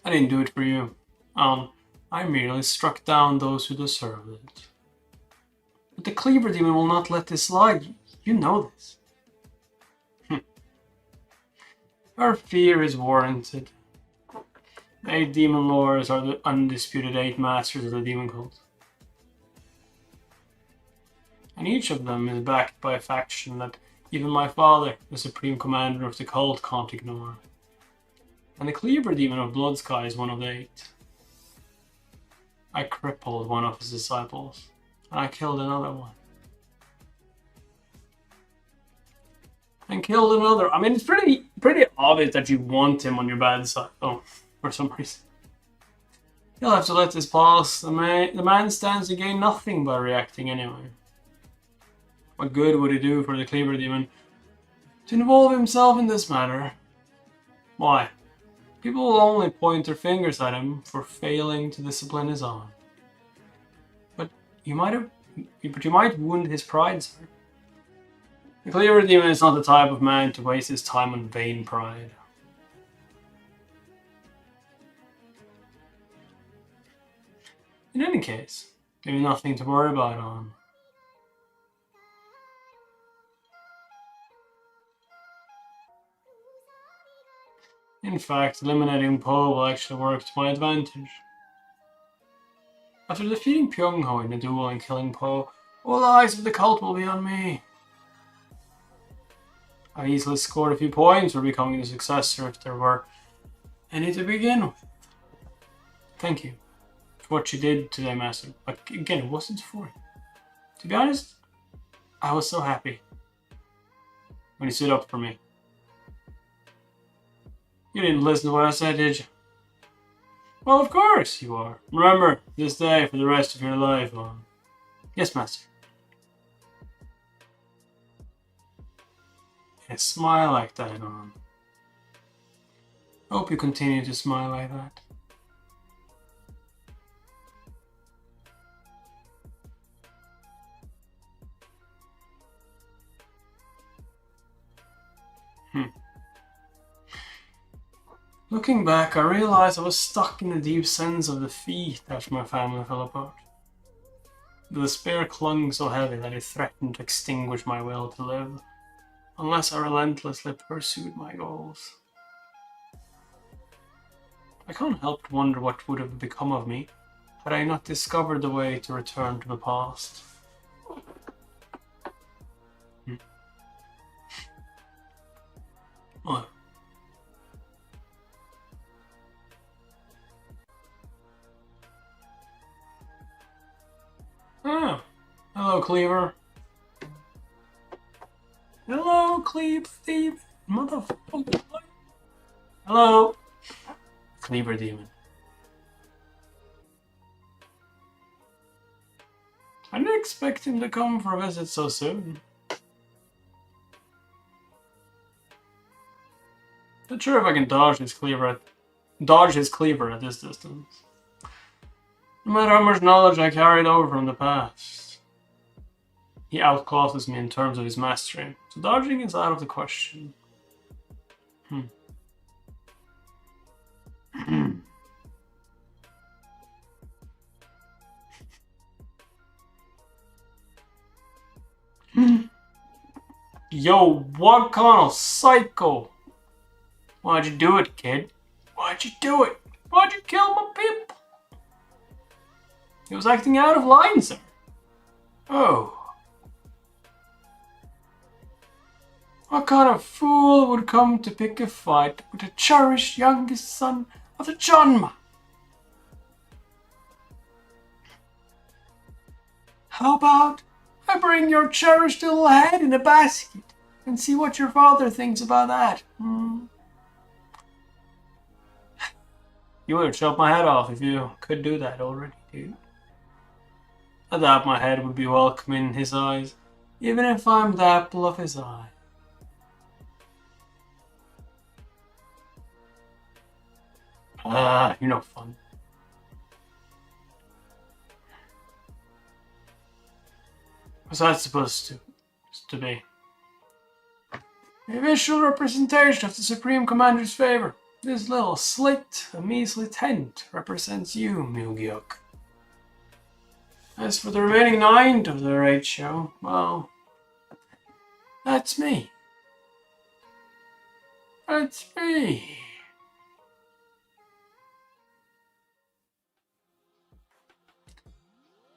I didn't do it for you. I merely struck down those who deserved it. But the Cleaver Demon will not let this slide. You know this. Our fear is warranted. 8 demon lords are the undisputed 8 masters of the demon cult. And each of them is backed by a faction that even my father, the supreme commander of the cult, can't ignore. And the Cleaver Demon of Bloodsky is one of the 8. I crippled one of his disciples, and I killed another one. And killed another. I mean, it's pretty obvious that you want him on your bad side. Oh, for some reason. You'll have to let this pass. The man stands to gain nothing by reacting anyway. What good would it do for the Cleaver Demon to involve himself in this matter? Why? People will only point their fingers at him for failing to discipline his own. But you might wound his pride, sir. The Cleaver Demon is not the type of man to waste his time on vain pride. In any case, there is nothing to worry about on. In fact, eliminating Po will actually work to my advantage. After defeating Pyongho in the duel and killing Po, all the eyes of the cult will be on me. I easily scored a few points for becoming the successor if there were any to begin with. Thank you for what you did today, Master. But again, it wasn't for you. To be honest, I was so happy when you stood up for me. You didn't listen to what I said, did you? Well, of course you are. Remember this day for the rest of your life. Yes, Master. Yeah, smile like that, Hope you continue to smile like that. Looking back, I realized I was stuck in a deep sense of defeat after my family fell apart. The despair clung so heavy that it threatened to extinguish my will to live, unless I relentlessly pursued my goals. I can't help but wonder what would have become of me had I not discovered the way to return to the past. What? Oh, hello, Cleaver. Hello, Cleave Thief, motherfucker. Hello, Cleaver Demon. I didn't expect him to come for a visit so soon. Not sure if I can dodge his cleaver at this distance. No matter how much knowledge I carried over from the past. He outclasses me in terms of his mastery, so dodging is out of the question. Yo, what kind of psycho? Why'd you do it, kid? Why'd you do it? Why'd you kill my people? He was acting out of line, sir. Oh. What kind of fool would come to pick a fight with the cherished youngest son of the Jonma? How about I bring your cherished little head in a basket and see what your father thinks about that? You would have chopped my head off if you could do that already, dude. I doubt my head would be welcome in his eyes, even if I'm the apple of his eye. You're no fun. What's that supposed to be? A visual representation of the Supreme Commander's favor. This little slit, a measly tent, represents you, Mugyuk. As for the remaining 9 of the ratio, well, that's me. That's me.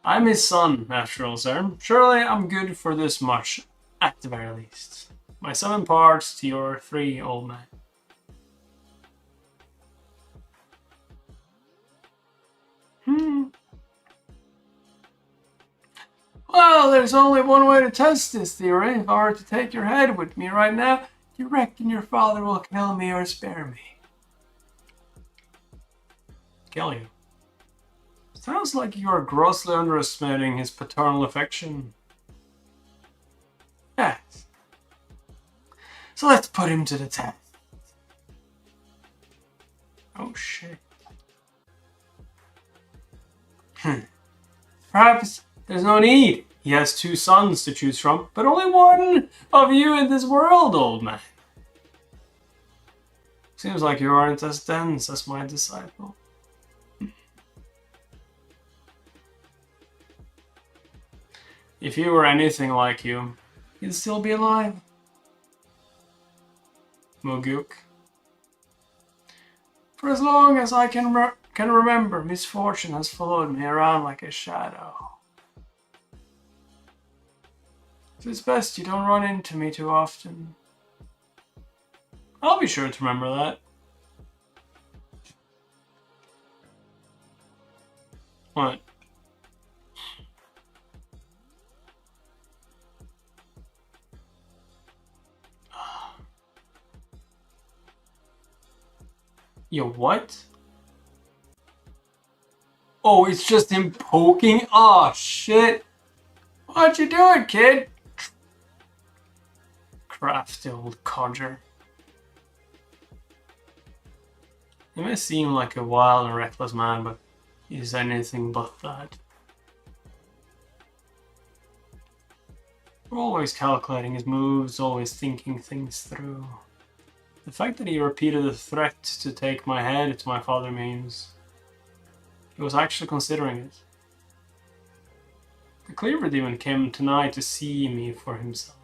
I'm his son, after all, sir. Surely I'm good for this much, at the very least. My 7 parts to your 3, old man. Well, there's only one way to test this theory. If I were to take your head with me right now, do you reckon your father will kill me or spare me? Kill you. Sounds like you are grossly underestimating his paternal affection. Yes. So let's put him to the test. Oh shit. Perhaps there's no need. He has 2 sons to choose from, but only one of you in this world, old man. Seems like you aren't as dense as my disciple. If he were anything like you, he'd still be alive. Mugyuk. For as long as I can remember, misfortune has followed me around like a shadow. It's best you don't run into me too often. I'll be sure to remember that. What? Yo, what? Oh, it's just him poking? Oh, shit. Why'd you do it, kid? Crafty old codger. He may seem like a wild and reckless man, but he's anything but that. Always calculating his moves, always thinking things through. The fact that he repeated the threat to take my head to my father means he was actually considering it. The Cleaver Demon came tonight to see me for himself.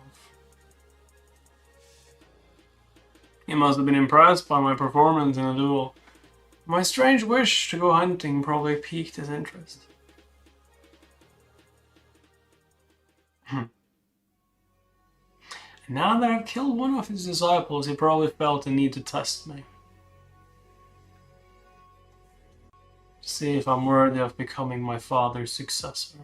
He must have been impressed by my performance in a duel. My strange wish to go hunting probably piqued his interest. Now that I've killed one of his disciples, he probably felt the need to test me. See if I'm worthy of becoming my father's successor.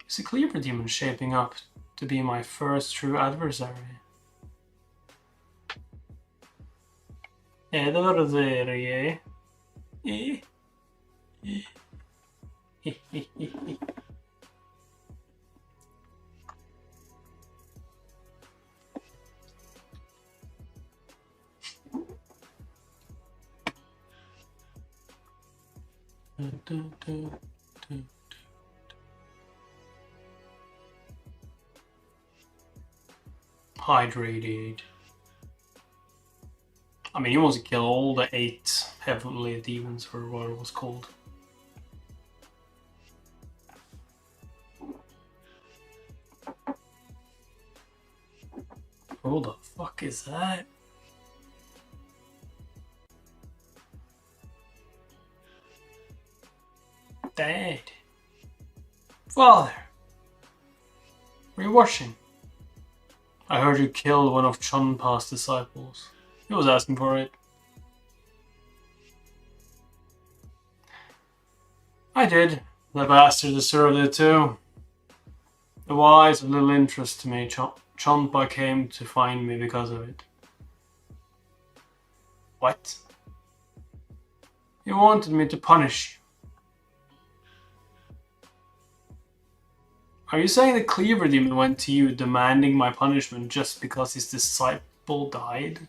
Is the Cleaver Demon shaping up to be my first true adversary? Adversary, eh? Hydrated. I mean, he wants to kill all the 8 heavenly demons, or what it was called. Who the fuck is that? Dad. Father. Were you washing? I heard you killed one of Chunpa's disciples. He was asking for it. I did. The bastard deserved it too. The wise of little interest to me. Chunpa came to find me because of it. What? He wanted me to punish you. Are you saying the Cleaver Demon went to you demanding my punishment just because his disciple died?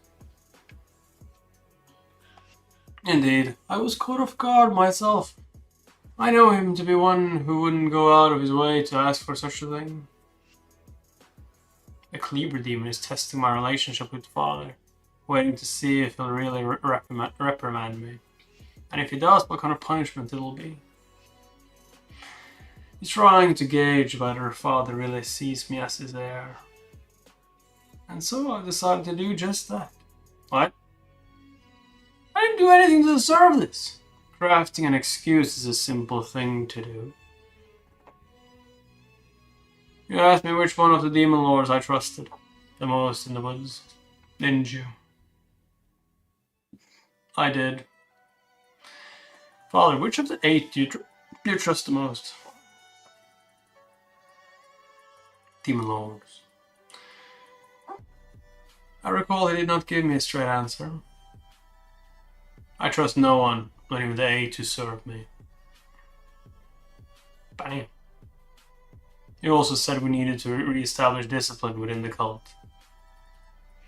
Indeed, I was caught off guard myself. I know him to be one who wouldn't go out of his way to ask for such a thing. The Cleaver Demon is testing my relationship with Father, waiting to see if he'll really reprimand me. And if he does, what kind of punishment it'll be. He's trying to gauge whether Father really sees me as his heir. And so I've decided to do just that. What? I didn't do anything to deserve this. Crafting an excuse is a simple thing to do. You asked me which one of the demon lords I trusted the most in the woods, didn't you? I did. Father, which of the 8 do you trust the most? Demon lords. I recall he did not give me a straight answer. I trust no one, not even the 8 who serve me. Bam. He also said we needed to re-establish discipline within the cult.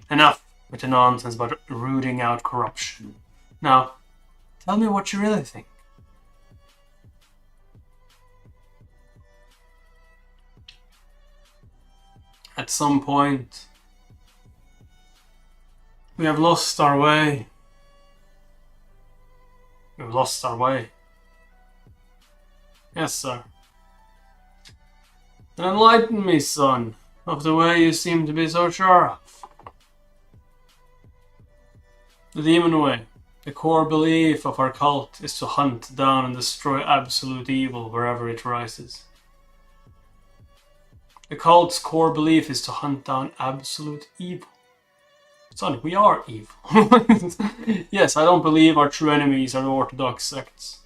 Enough with the nonsense about rooting out corruption. Now, tell me what you really think. At some point, we have lost our way. We've lost our way. Yes, sir. Then enlighten me, son, of the way you seem to be so sure of. The demon way, the core belief of our cult, is to hunt down and destroy absolute evil wherever it rises. The cult's core belief is to hunt down absolute evil. Son, we are evil. Yes, I don't believe our true enemies are the orthodox sects.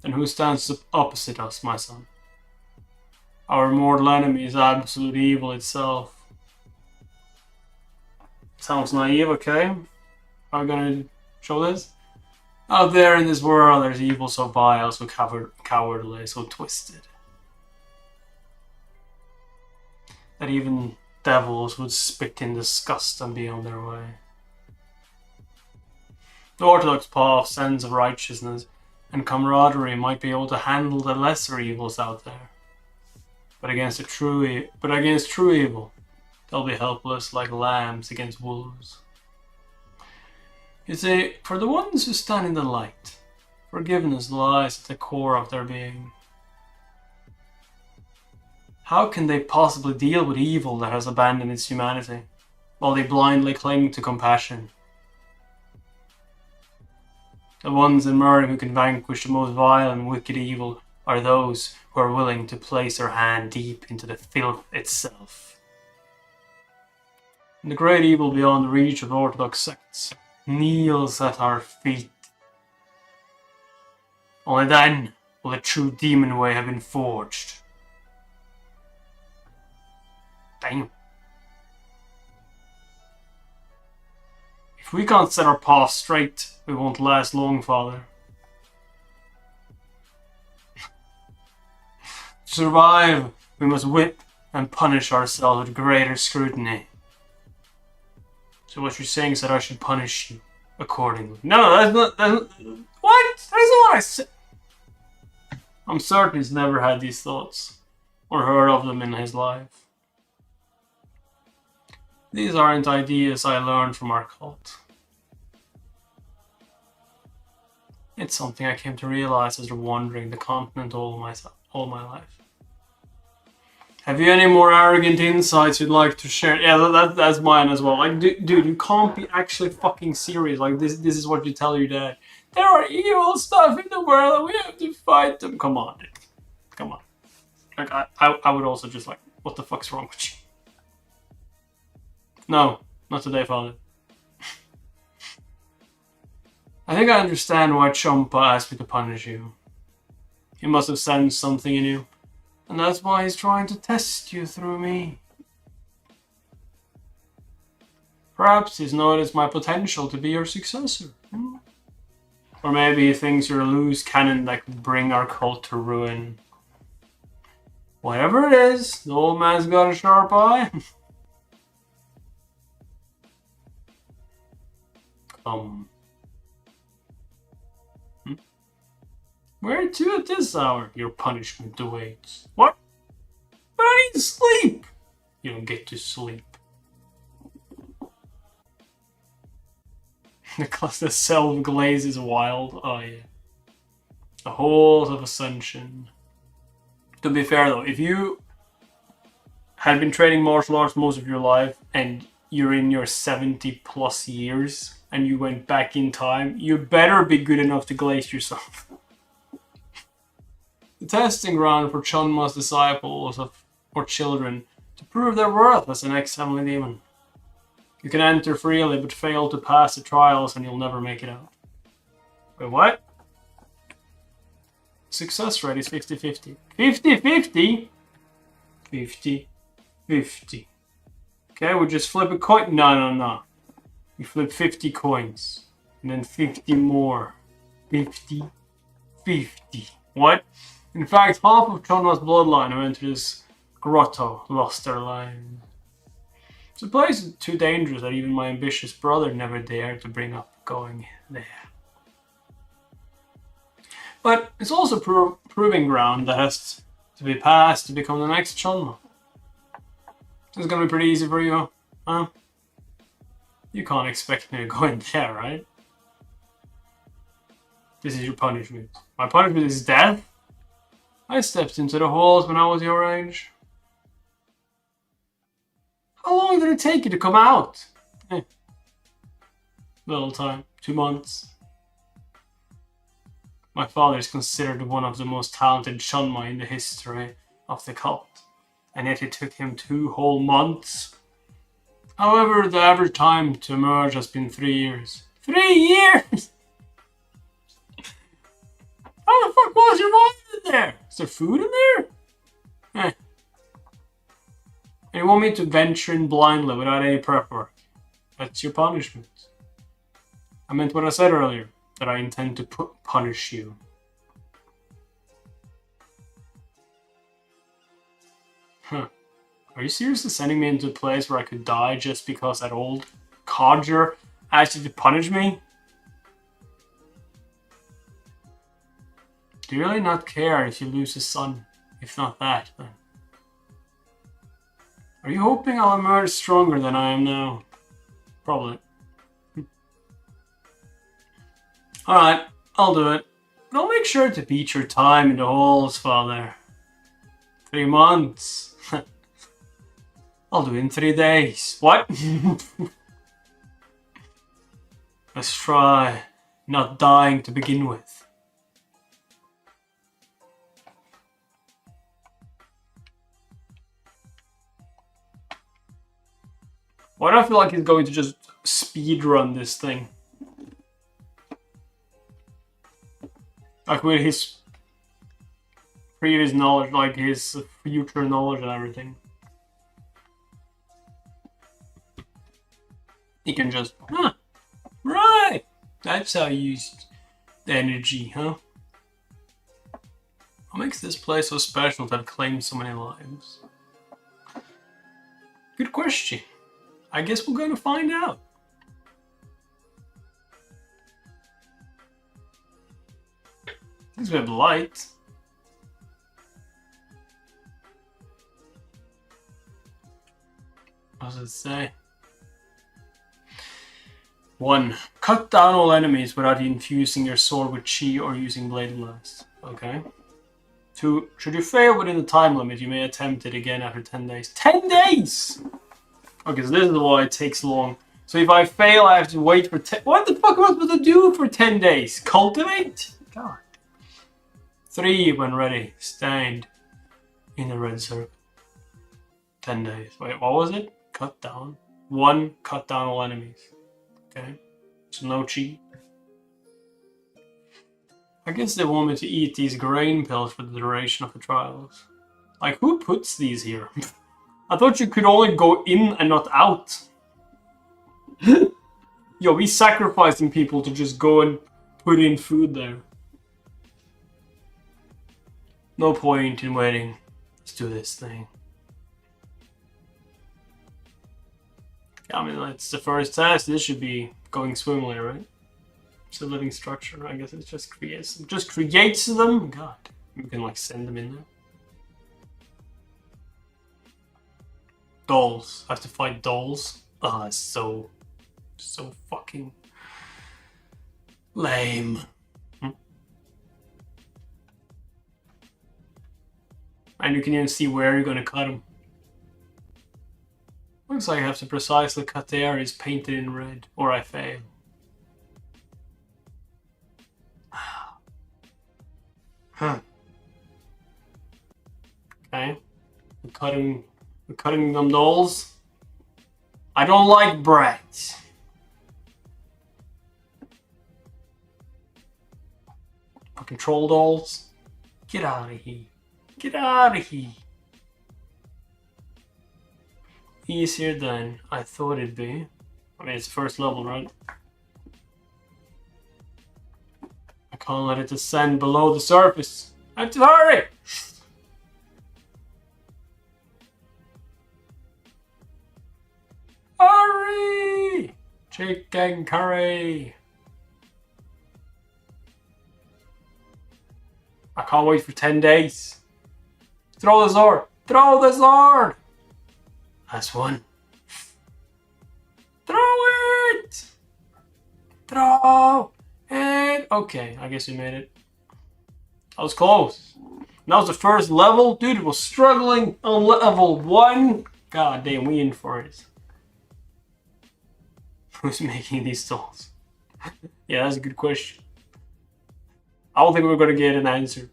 Then who stands opposite us, my son? Our mortal enemy is absolute evil itself. Sounds naive, okay? Are we gonna show this? Out there in this world, there's evil so vile, so cowardly, so twisted, that even devils would spit in disgust and be on their way. The orthodox path, sense of righteousness and camaraderie might be able to handle the lesser evils out there. But against true evil, they'll be helpless like lambs against wolves. You see, for the ones who stand in the light, forgiveness lies at the core of their being. How can they possibly deal with evil that has abandoned its humanity, while they blindly cling to compassion? The ones in murder who can vanquish the most vile and wicked evil are those who are willing to place their hand deep into the filth itself. And the great evil beyond the reach of orthodox sects kneels at our feet. Only then will the true demon way have been forged. Damn. If we can't set our path straight, we won't last long, Father. To survive, we must whip and punish ourselves with greater scrutiny. So what you're saying is that I should punish you accordingly. No, that's not... what? That's not what I said. I'm certain he's never had these thoughts, or heard of them in his life. These aren't ideas I learned from our cult. It's something I came to realize after wandering the continent all my life. Have you any more arrogant insights you'd like to share? Yeah, that's mine as well. Like, dude, you can't be actually fucking serious. Like, this is what you tell your dad. There are evil stuff in the world and we have to fight them. Come on, dude. Come on. Like, I would also just like, what the fuck's wrong with you? No, not today, Father. I think I understand why Champa asked me to punish you. He must have sensed something in you. And that's why he's trying to test you through me. Perhaps he's noticed my potential to be your successor. Or maybe he thinks you're a loose cannon that could bring our cult to ruin. Whatever it is, the old man's got a sharp eye. Come. Where to at this hour? Your punishment awaits. What? But I need to sleep! You don't get to sleep. The self-glaze is wild. Oh yeah. The whole of Ascension. To be fair though, if you had been training martial arts most of your life and you're in your 70 plus years and you went back in time, you better be good enough to glaze yourself. The testing ground for Chunma's disciples or children to prove their worth as an ex-heavenly demon. You can enter freely but fail to pass the trials and you'll never make it out. Wait, what? Success rate is 50-50. 50-50? 50-50. Okay, we just flip a coin. No. You flip 50 coins. And then 50 more. 50-50. What? In fact, half of Chunma's bloodline who entered this grotto lost their lives. The place is too dangerous that even my ambitious brother never dared to bring up going there. But it's also proving ground that has to be passed to become the next Chunma. It's gonna be pretty easy for you, huh? You can't expect me to go in there, right? This is your punishment. My punishment is death? I stepped into the halls when I was your age. How long did it take you to come out? Little time. 2 months. My father is considered one of the most talented Chunma in the history of the cult. And yet it took him 2 whole months. However, the average time to emerge has been 3 years. 3 years?! How the fuck was your mom in there? Is there food in there? And you want me to venture in blindly without any prep work? That's your punishment. I meant what I said earlier, that I intend to punish you. Huh. Are you seriously sending me into a place where I could die just because that old codger asked you to punish me? Do you really not care if you lose a son? If not that, then. Are you hoping I'll emerge stronger than I am now? Probably. Alright, I'll do it. But I'll make sure to beat your time in the halls, Father. 3 months. I'll do it in 3 days. What? Let's try not dying to begin with. Why do I feel like he's going to just speedrun this thing? Like with his previous knowledge, like his future knowledge and everything. He can just, right! That's how you use the energy, huh? What makes this place so special to have claimed so many lives? Good question. I guess we're going to find out. It's a bit light. What does it say? 1. Cut down all enemies without infusing your sword with chi or using blade blast. Okay. 2. Should you fail within the time limit, you may attempt it again after 10 days. 10 days! Okay, so this is why it takes long. So if I fail, I have to wait for 10... What the fuck am I supposed to do for 10 days? Cultivate? God. 3, when ready, stand in the red circle. 10 days. Wait, what was it? Cut down. 1, cut down all enemies. Okay, so no cheat. I guess they want me to eat these grain pills for the duration of the trials. Like, who puts these here? I thought you could only go in and not out. Yo, we sacrificing people to just go and put in food there. No point in waiting. Let's do this thing. I mean, it's the first test. This should be going swimmingly, right? It's a living structure. I guess it just creates them. Just creates them? God. We can, like, send them in there. Dolls. I have to fight dolls. Oh, it's so fucking lame. And you can even see where you're gonna cut them. Looks like I have to precisely cut the areas painted in red, or I fail. Huh. Okay. We're cutting them dolls. I don't like bread. Fucking troll dolls. Get out of here. Get out of here. Easier than I thought it'd be. I mean, it's first level, right? I can't let it descend below the surface. I have to hurry! Hurry! Chicken curry! I can't wait for 10 days. Throw the sword! Throw the sword! That's one. Throw it! Throw it! Okay, I guess we made it. That was close. That was the first level. Dude, it was struggling on level 1. God damn, we in for it. Who's making these dolls? Yeah, that's a good question. I don't think we're gonna get an answer.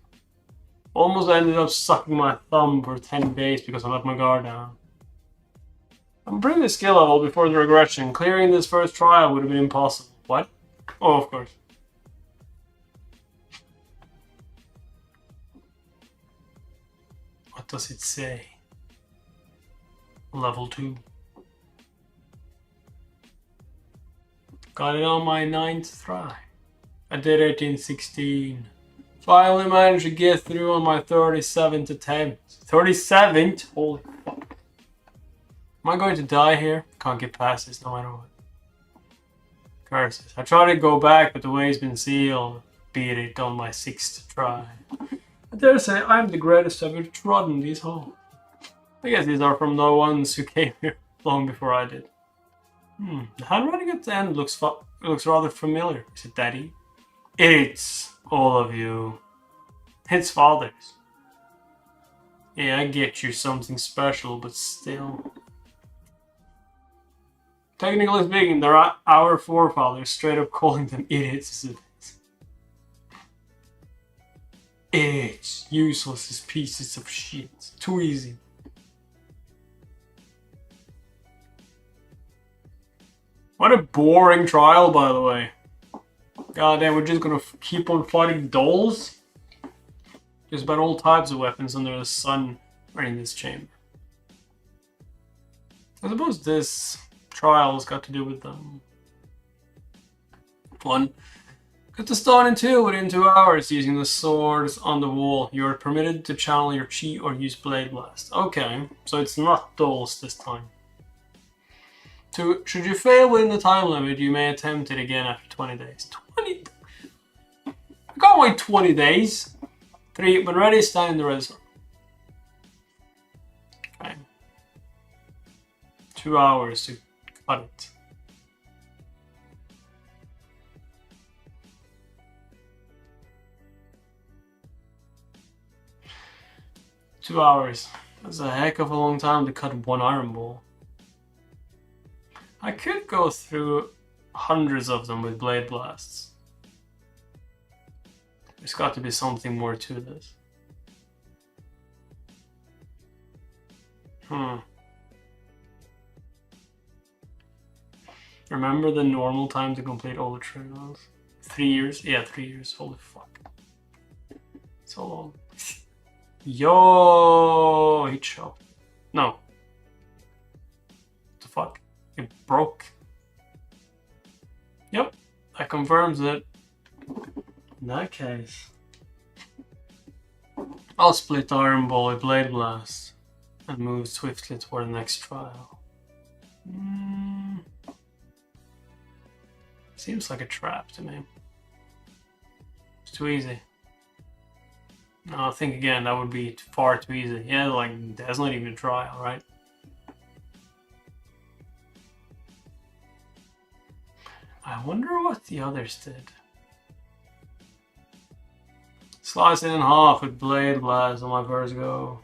Almost ended up sucking my thumb for 10 days because I let my guard down. I'm bringing the skill level before the regression. Clearing this first trial would have been impossible. What? Oh, of course. What does it say? Level 2. Got it on my 9th try. I did it in 16. Finally managed to get through on my 37th attempt. 37th? Holy fuck. Am I going to die here? Can't get past this no matter what. Curses. I tried to go back, but the way's been sealed. Beat it on my 6th try. I dare say I'm the greatest ever trodden these halls. I guess these are from the ones who came here long before I did. The handwriting at the end looks rather familiar. Is it Daddy? It's all of you. It's fathers. Yeah, I get you something special, but still. Technically speaking, they're our forefathers. Straight up calling them idiots is idiots. Useless as pieces of shit. Too easy. What a boring trial, by the way. God damn, we're just gonna keep on fighting dolls? There's about all types of weapons under the sun are in this chamber. I suppose this trial's got to do with them. 1. Cut the stone in 2 within 2 hours using the swords on the wall. You are permitted to channel your chi or use blade blast. Okay, so it's not dolls this time. 2. Should you fail within the time limit, you may attempt it again after 20 days. 20? I can't wait 20 days. 3. When ready, stand in the reservoir. Okay. 2 hours to cut it. Two hours. That's a heck of a long time to cut one iron ball. I could go through hundreds of them with blade blasts. There's got to be something more to this. Remember the normal time to complete all the trials? 3 years? Yeah, 3 years. Holy fuck. So long. Yo, he chopped. No. What the fuck? It broke. Yep, that confirms it. In that case, I'll split Iron Ball with Blade Blast and move swiftly toward the next trial. Seems like a trap to me. It's too easy. No, think again, that would be far too easy. Yeah, like, that's not even a trial, right? I wonder what the others did. Slice it in half with Blade Blast on my first go.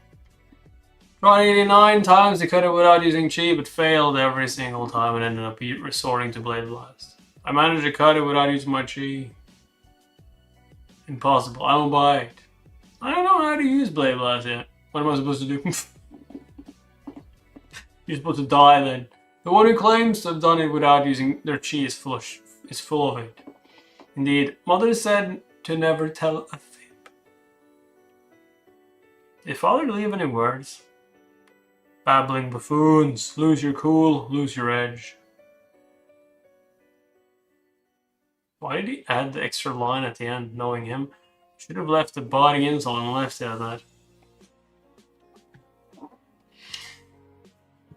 Tried 89 times to cut it without using Chi, but failed every single time and ended up resorting to Blade Blast. I managed to cut it without using my Chi. Impossible. I won't buy it. I don't know how to use Blade Blast yet. What am I supposed to do? You're supposed to die then. The one who claims to have done it without using their Chi is full of it. Indeed, Mother said to never tell a fib. Did Father leave any words? Babbling buffoons. Lose your cool, lose your edge. Why did he add the extra line at the end, knowing him? Should have left the body insult and left it at that.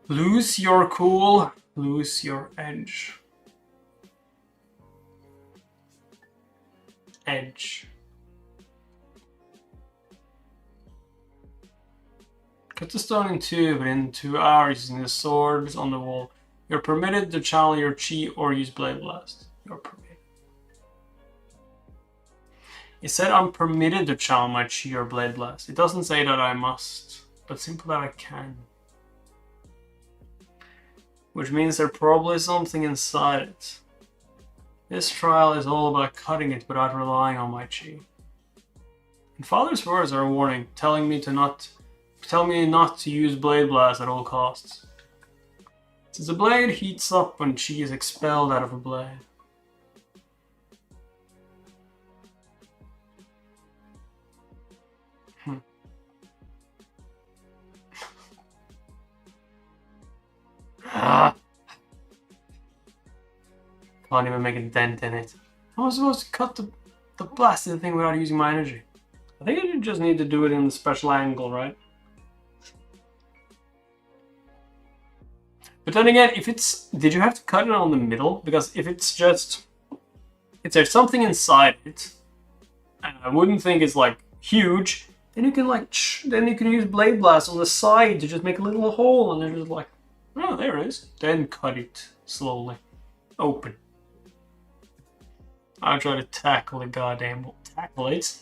Lose your cool, lose your edge. Edge. Cut the stone in two within 2 hours using the swords on the wall. You're permitted to channel your Chi or use Blade Blast. You're permitted. It said I'm permitted to channel my Chi or Blade Blast. It doesn't say that I must, but simply that I can. Which means there's probably something inside it. This trial is all about cutting it without relying on my Chi. And Father's words are a warning, telling me not to use Blade Blast at all costs. Since a blade heats up when Chi is expelled out of a blade. Can't even make a dent in it. How am I supposed to cut the blasted thing without using my energy? I think I just need to do it in the special angle, right? But then again, if it's... Did you have to cut it on the middle? Because if it's just... If there's something inside it, and I wouldn't think it's like huge, then you can like... Then you can use Blade Blast on the side to just make a little hole, and then just like... Oh, there it is. Then cut it slowly. Open. I'll try to tackle the goddamn... Tackle it?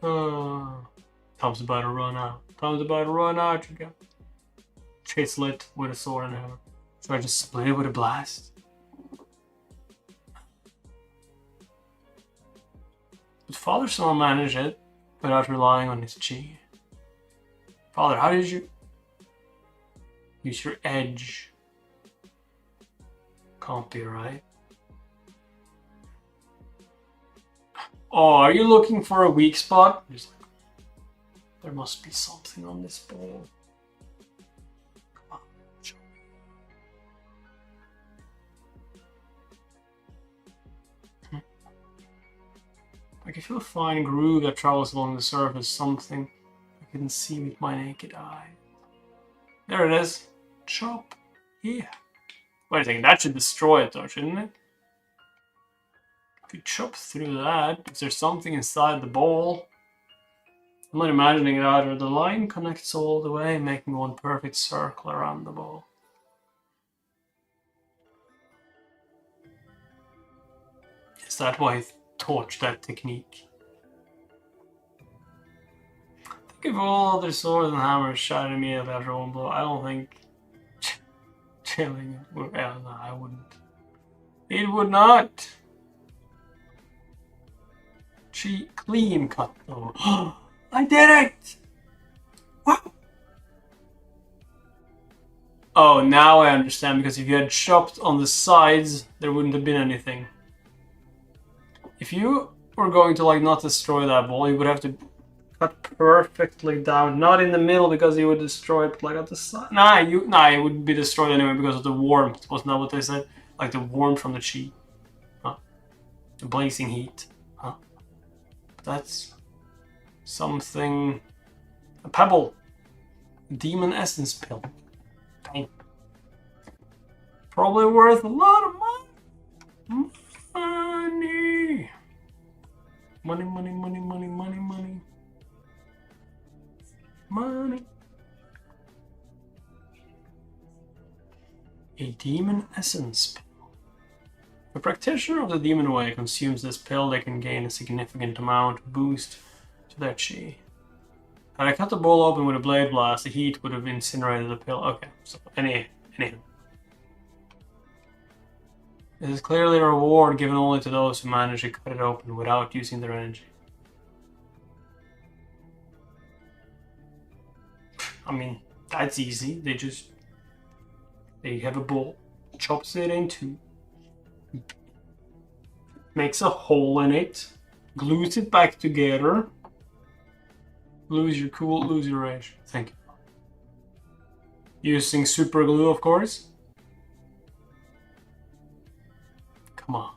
Time's about to run out. Time's about to run out, you go. Chase lit with a sword and hammer. Should I just split it with a blast? But Father somehow managed it without relying on his Chi. Father, how did you use your edge? Can't be right. Oh, are you looking for a weak spot? Just like, there must be something on this ball. I can feel a fine groove that travels along the surface, something I couldn't see with my naked eye. There it is. Chop. Yeah. Wait a second, that should destroy it though, shouldn't it? If you chop through that, if there's something inside the ball, I'm not imagining it either. The line connects all the way, making one perfect circle around the ball. Is that why he taught that technique? I think if all other swords and hammers shot immediately after one blow, I don't think chilling it would. No, I wouldn't. It would not. Clean cut though. I did it! Wow! Oh, now I understand, because if you had chopped on the sides, there wouldn't have been anything. If you were going to, like, not destroy that ball, you would have to cut perfectly down. Not in the middle, because you would destroy it, like, at the side. Nah, it would be destroyed anyway because of the warmth. Wasn't that what they said? Like, the warmth from the chi. Huh? The blazing heat. Huh? That's something... A pebble. Demon essence pill. Dang. Probably worth a lot of money. Money. Money, money, money, money, money, money. Money. A demon essence pill. If a practitioner of the demon way consumes this pill, they can gain a significant amount of boost to their chi. Had I cut the bowl open with a blade blast, the heat would have incinerated the pill. Okay, so anyhow. This is clearly a reward given only to those who manage to cut it open without using their energy. I mean, that's easy. They have a bowl, chops it in two, makes a hole in it, glues it back together. Lose your cool, lose your rage. Thank you. Using super glue, of course. Come on.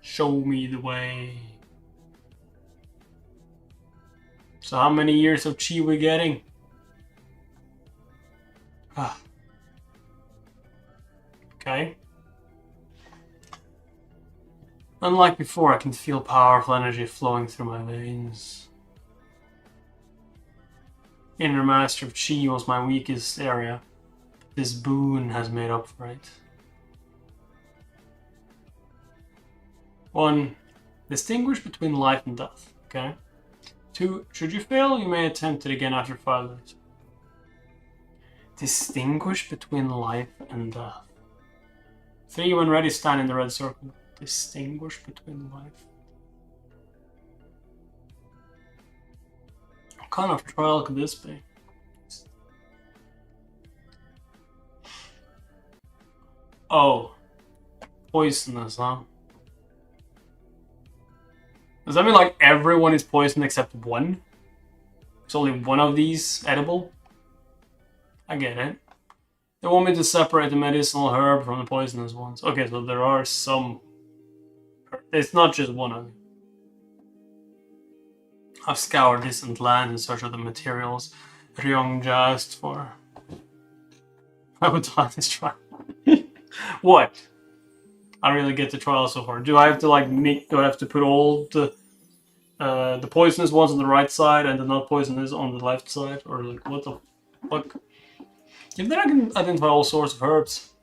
Show me the way. So how many years of chi we getting? Ah. Okay. Unlike before, I can feel powerful energy flowing through my veins. Inner Master of Chi was my weakest area. This boon has made up for it. 1. Distinguish between life and death. Okay. 2. Should you fail, you may attempt it again after 5 minutes. Distinguish between life and death. 3. When ready, stand in the red circle. Distinguish between life. What kind of trial could this be? Oh. Poisonous, huh? Does that mean like everyone is poisoned except one? There's only one of these edible? I get it. They want me to separate the medicinal herb from the poisonous ones. Okay, so there are some... It's not just one of them. I've scoured distant lands in search of the materials Ryong asked for. I would on this trial. What? I don't really get the trial so far. Do I have to like do I have to put all the poisonous ones on the right side and the not poisonous on the left side? Or like what the fuck? If then I can identify all sorts of herbs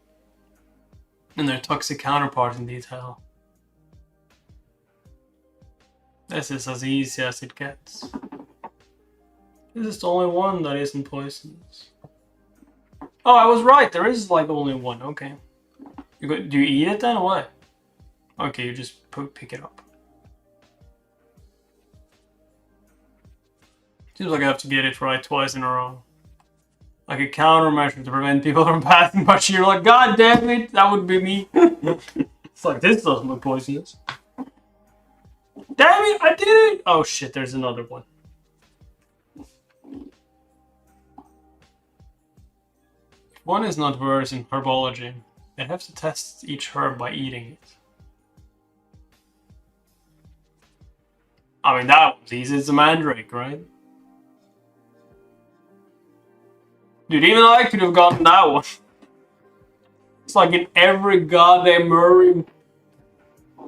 and their toxic counterparts in detail. This is as easy as it gets. This is the only one that isn't poisonous. Oh, I was right. There is like only one. Okay. Do you eat it then or what? Okay, you just pick it up. Seems like I have to get it right twice in a row. Like a countermeasure to prevent people from passing by. You're like, God damn it, that would be me. It's like, this doesn't look poisonous. Damn it, I did it! Oh shit, there's another one. If one is not versed in herbology, they have to test each herb by eating it. I mean, that one's easy. It's a mandrake, right? Dude, even I could have gotten that one. It's like in every goddamn herb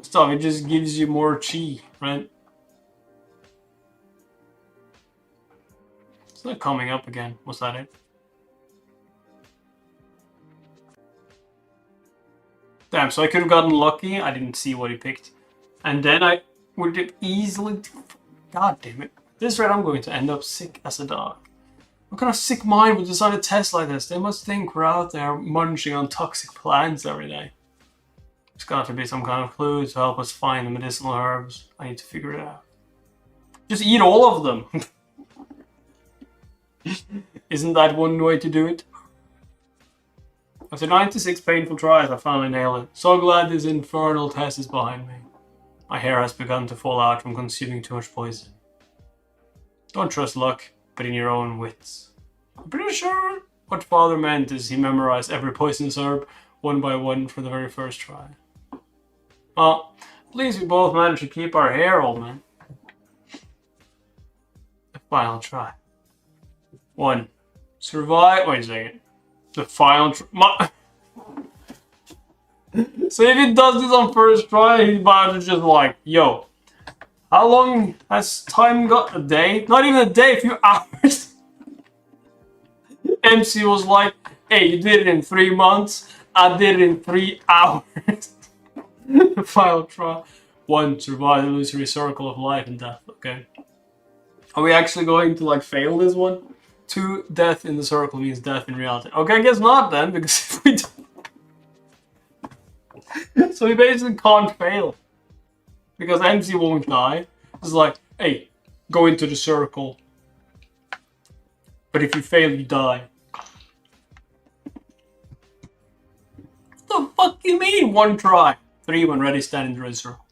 stuff, it just gives you more chi, right? It's not coming up again. Was that it? Damn, so I could have gotten lucky. I didn't see what he picked. And then I would have easily... God damn it. This rate, I'm going to end up sick as a dog. What kind of sick mind would decide to test like this? They must think we're out there munching on toxic plants every day. There's got to be some kind of clue to help us find the medicinal herbs. I need to figure it out. Just eat all of them. Isn't that one way to do it? After 96 painful tries, I finally nailed it. So glad this infernal test is behind me. My hair has begun to fall out from consuming too much poison. Don't trust luck, but in your own wits. I'm pretty sure what Father meant is he memorized every poisonous herb one by one for the very first try. Well, at least we both managed to keep our hair, old man. The final try. 1. Survive. Wait a second. The final try. So if he does this on first try, he's about to just like, yo, how long has time got? A day? Not even a day, a few hours. MC was like, hey, you did it in 3 months. I did it in 3 hours. The final try. 1. Survive the illusory circle of life and death. Okay. Are we actually going to like fail this one? 2. Death in the circle means death in reality. Okay, I guess not then, because if we don't. So we basically can't fail. Because MC won't die. It's like, hey, go into the circle. But if you fail, you die. What the fuck you mean, 1 try? 3, when ready, stand in the red circle.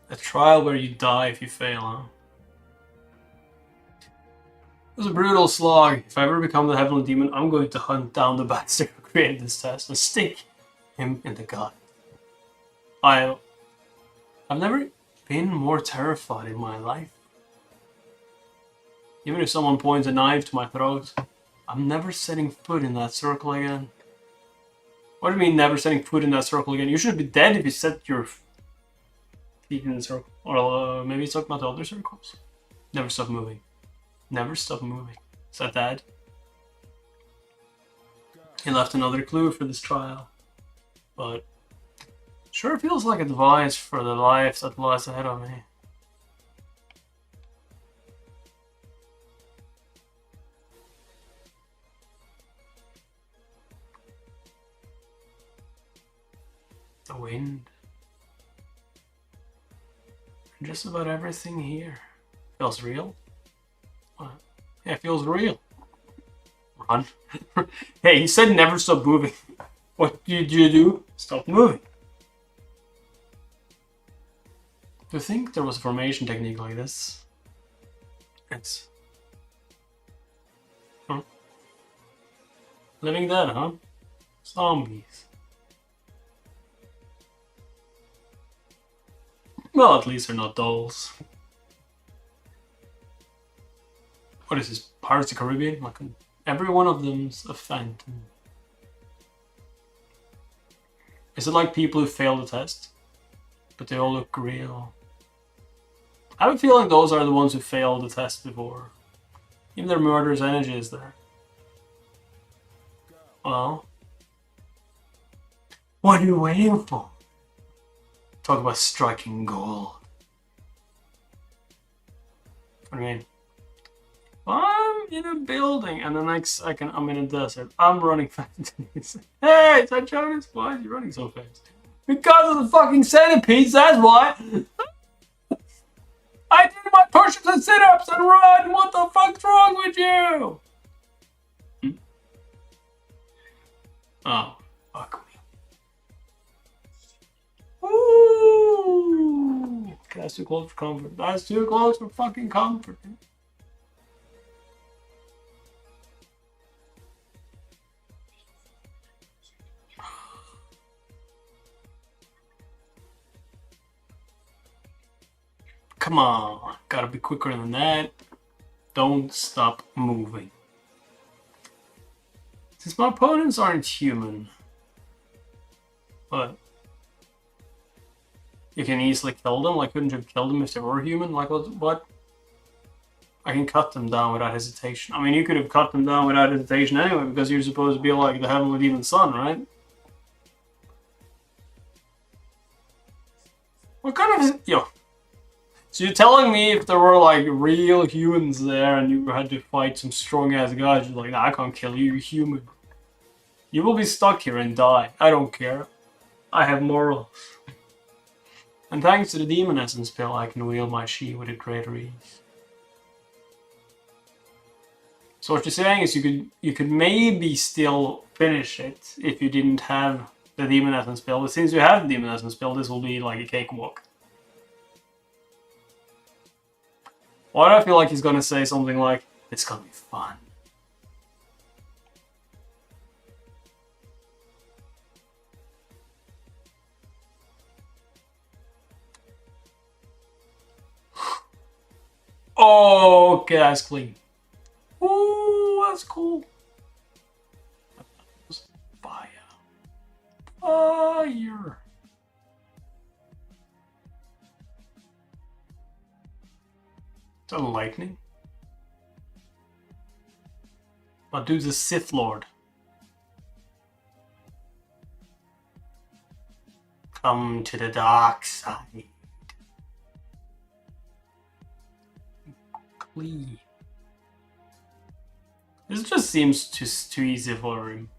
A trial where you die if you fail, huh? It was a brutal slog. If I ever become the heavenly demon, I'm going to hunt down the bastard who created this test and stick him in the gut. I've never been more terrified in my life. Even if someone points a knife to my throat, I'm never setting foot in that circle again. What do you mean never setting foot in that circle again? You should be dead if you set your feet in the circle. Or maybe it's talking about the other circles. Never stop moving. Never stop moving. Is that Dad? He left another clue for this trial. But sure feels like advice for the life that lies ahead of me. The wind. And just about everything here. Feels real? What? Yeah, it feels real. Run. Hey, he said never stop moving. What did you do? Stop moving. Do you think there was a formation technique like this? It's... Huh? Living dead, huh? Zombies. Well, at least they're not dolls. What is this? Pirates of the Caribbean? Like, every one of them's a phantom. Is it like people who fail the test? But they all look real. I have a feeling those are the ones who failed the test before. Even their murderous energy is there. Well, what are you waiting for? Talk about striking gold. What do you mean? I'm in a building and the next second I'm in a desert. I'm running fast. Hey, is that Jonas? Why are you running so fast? Because of the fucking centipedes, that's why. I did my push-ups and sit-ups and run. What the fuck's wrong with you? Oh, fuck me. Ooh. That's too close for comfort. That's too close for fucking comfort. Come on, gotta be quicker than that. Don't stop moving. Since my opponents aren't human, but you can easily kill them. Like, couldn't you have killed them if they were human? Like, what? I can cut them down without hesitation. I mean, you could have cut them down without hesitation anyway, because you're supposed to be like the heavenly demon son, right? What kind of... Yo. So you're telling me if there were like real humans there and you had to fight some strong ass guys, you're like, nah, I can't kill you, you're human. You will be stuck here and die. I don't care. I have morals. And thanks to the demon essence pill, I can wield my chi with a greater ease. So what you're saying is you could maybe still finish it if you didn't have the Demon Essence build. But since you have the Demon Essence build, this will be like a cakewalk. Why do I feel like he's gonna say something like, it's gonna be fun? Oh, okay, that's clean. Ooh, that's cool. Fire. Fire. Is that lightning? Oh, dude's a Sith Lord. Come to the dark side. Clee. This just seems too easy for him.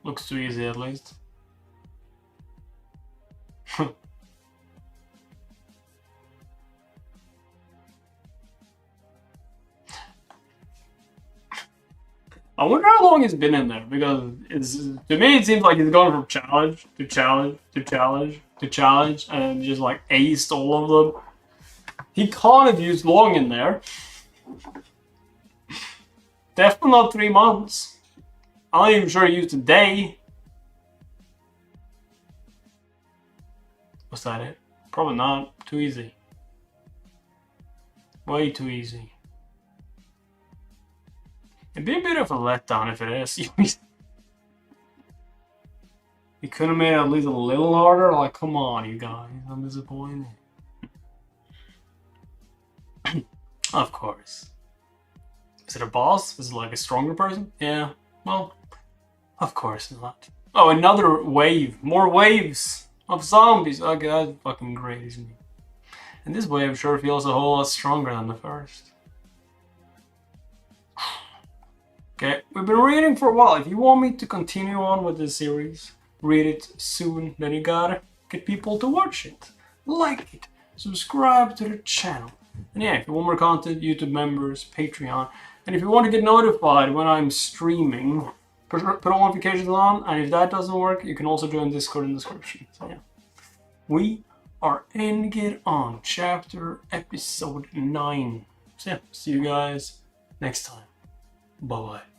Looks too easy at least. I wonder how long he's been in there, because to me it seems like he's going from challenge to challenge to challenge to challenge and just like aced all of them. He can't have used long in there. Definitely not 3 months. I'm not even sure he used a day. Was that it? Probably not. Too easy. Way too easy. It'd be a bit of a letdown if it is. You could have made it at least a little harder. Like, come on, you guys. I'm disappointed. Of course. Is it a boss? Is it like a stronger person? Yeah. Well, of course not. Oh, another wave. More waves of zombies. Okay, that's fucking crazy. And this wave sure feels a whole lot stronger than the first. Okay, we've been reading for a while. If you want me to continue on with this series, read it soon, then you gotta get people to watch it, like it, subscribe to the channel. And yeah, if you want more content, YouTube members, Patreon. And if you want to get notified when I'm streaming, put all notifications on. And if that doesn't work, you can also join Discord in the description. So yeah, we are ending it on episode 9. So yeah, see you guys next time. Bye-bye.